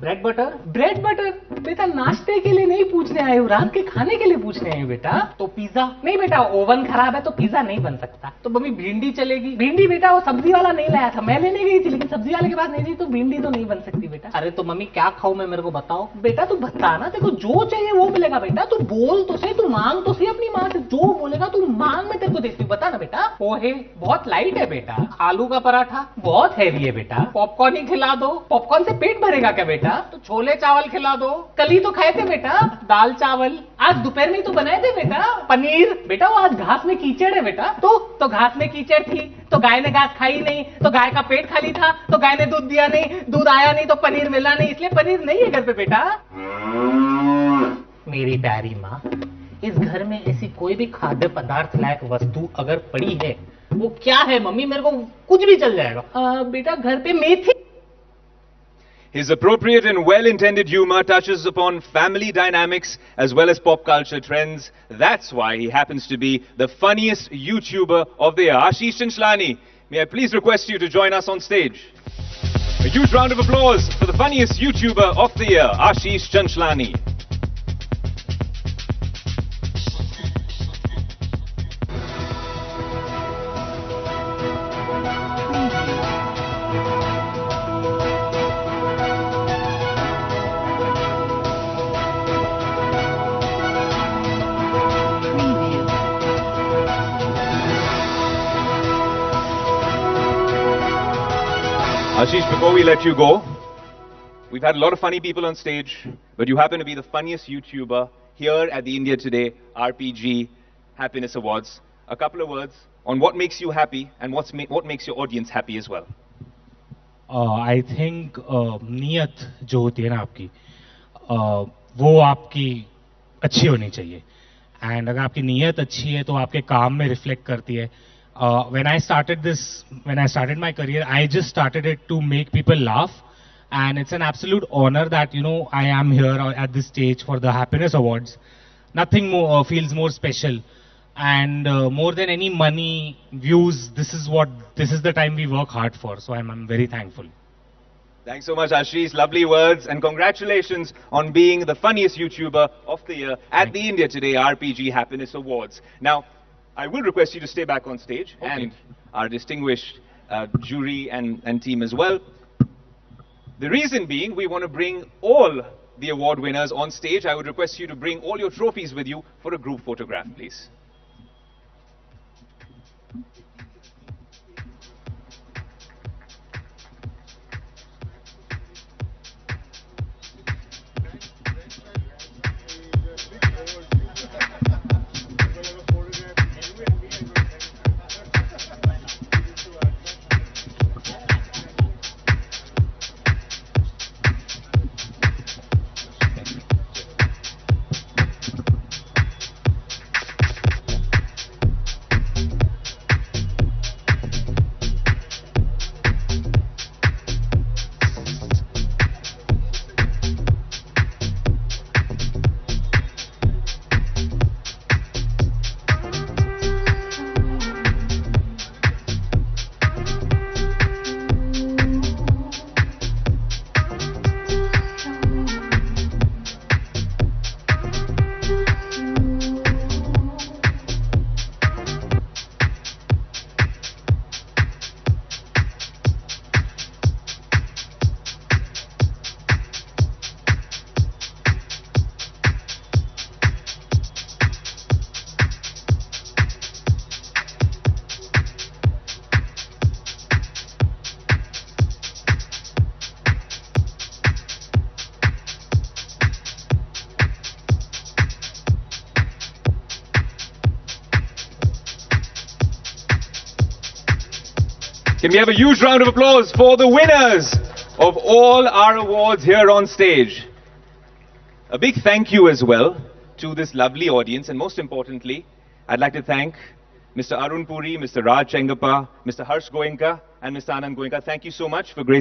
Bread butter. ब्रेड बटर बेटा नाश्ते के लिए नहीं पूछने आए हो, रात के खाने के लिए पूछने आए हो बेटा। तो पिज्जा। नहीं बेटा ओवन खराब है तो पिज्जा नहीं बन सकता। तो मम्मी भिंडी चलेगी। भिंडी बेटा वो सब्जी वाला नहीं लाया था, मैं लेने गई थी, लेकिन सब्जी वाले के पास नहीं थी, तो भिंडी तो नहीं बन सकती बेटा। अरे तो मम्मी क्या खाऊं मैं, मेरे को बताओ। बेटा तू बता ना, तेरे को जो चाहिए वो मिलेगा बेटा। तू बोल तो सही, तू मांग तो सही अपनी माँ से, जो बोलेगा तू मांग, मैं तेरे को देती हूँ। बता ना बेटा। पोहे बहुत लाइट है बेटा। आलू का पराठा बहुत हैवी है बेटा। पॉपकॉर्न ही खिला दो। पॉपकॉर्न से पेट भरेगा क्या बेटा? तो छोले चावल खिला दो, कल ही तो खाए थे बेटा। दाल चावल आज दोपहर में ही तो बनाए थे बेटा। पनीर बेटा वो आज घास में कीचड़ है बेटा। तो घास में कीचड़ थी तो गाय ने घास खाई नहीं, तो गाय का पेट खाली था, तो गाय ने दूध दिया नहीं, दूध आया नहीं तो पनीर मिला नहीं, इसलिए पनीर नहीं है घर पे बेटा। मेरी प्यारी माँ, इस घर में ऐसी कोई भी खाद्य पदार्थ लायक वस्तु अगर पड़ी है वो क्या है मम्मी, मेरे को कुछ भी चल जाएगा। बेटा घर पे मेथी। His appropriate and well-intended humor touches upon family dynamics as well as pop culture trends. That's why he happens to be the funniest YouTuber of the year. Ashish Chanchlani, may I please request you to join us on stage? A huge round of applause for the funniest YouTuber of the year, Ashish Chanchlani. Ashish, before we let you go, we've had a lot of funny people on stage, but you happen to be the funniest YouTuber here at the India Today RPG Happiness Awards. A couple of words on what makes you happy and what makes your audience happy as well. I think नीयत जो होती है ना आपकी, वो आपकी अच्छी होनी चाहिए। एंड अगर आपकी नीयत अच्छी है तो आपके काम में रिफ्लेक्ट करती है। When I started my career, I just started it to make people laugh, and it's an absolute honor that I am here at this stage for the Happiness Awards. Nothing more feels more special, and more than any money, views. This is the time we work hard for. So I'm very thankful. Thanks so much, Ashish. Lovely words, and congratulations on being the funniest YouTuber of the year at the India Today RPG Happiness Awards. Now, I will request you to stay back on stage, and our distinguished jury and team as well. The reason being, we want to bring all the award winners on stage. I would request you to bring all your trophies with you for a group photograph, please. Can we have a huge round of applause for the winners of all our awards here on stage? A big thank you as well to this lovely audience, and most importantly, I'd like to thank Mr. Arun Puri, Mr. Raj Chengappa, Mr. Harsh Goenka, and Mr. Anand Goenka. Thank you so much for grace.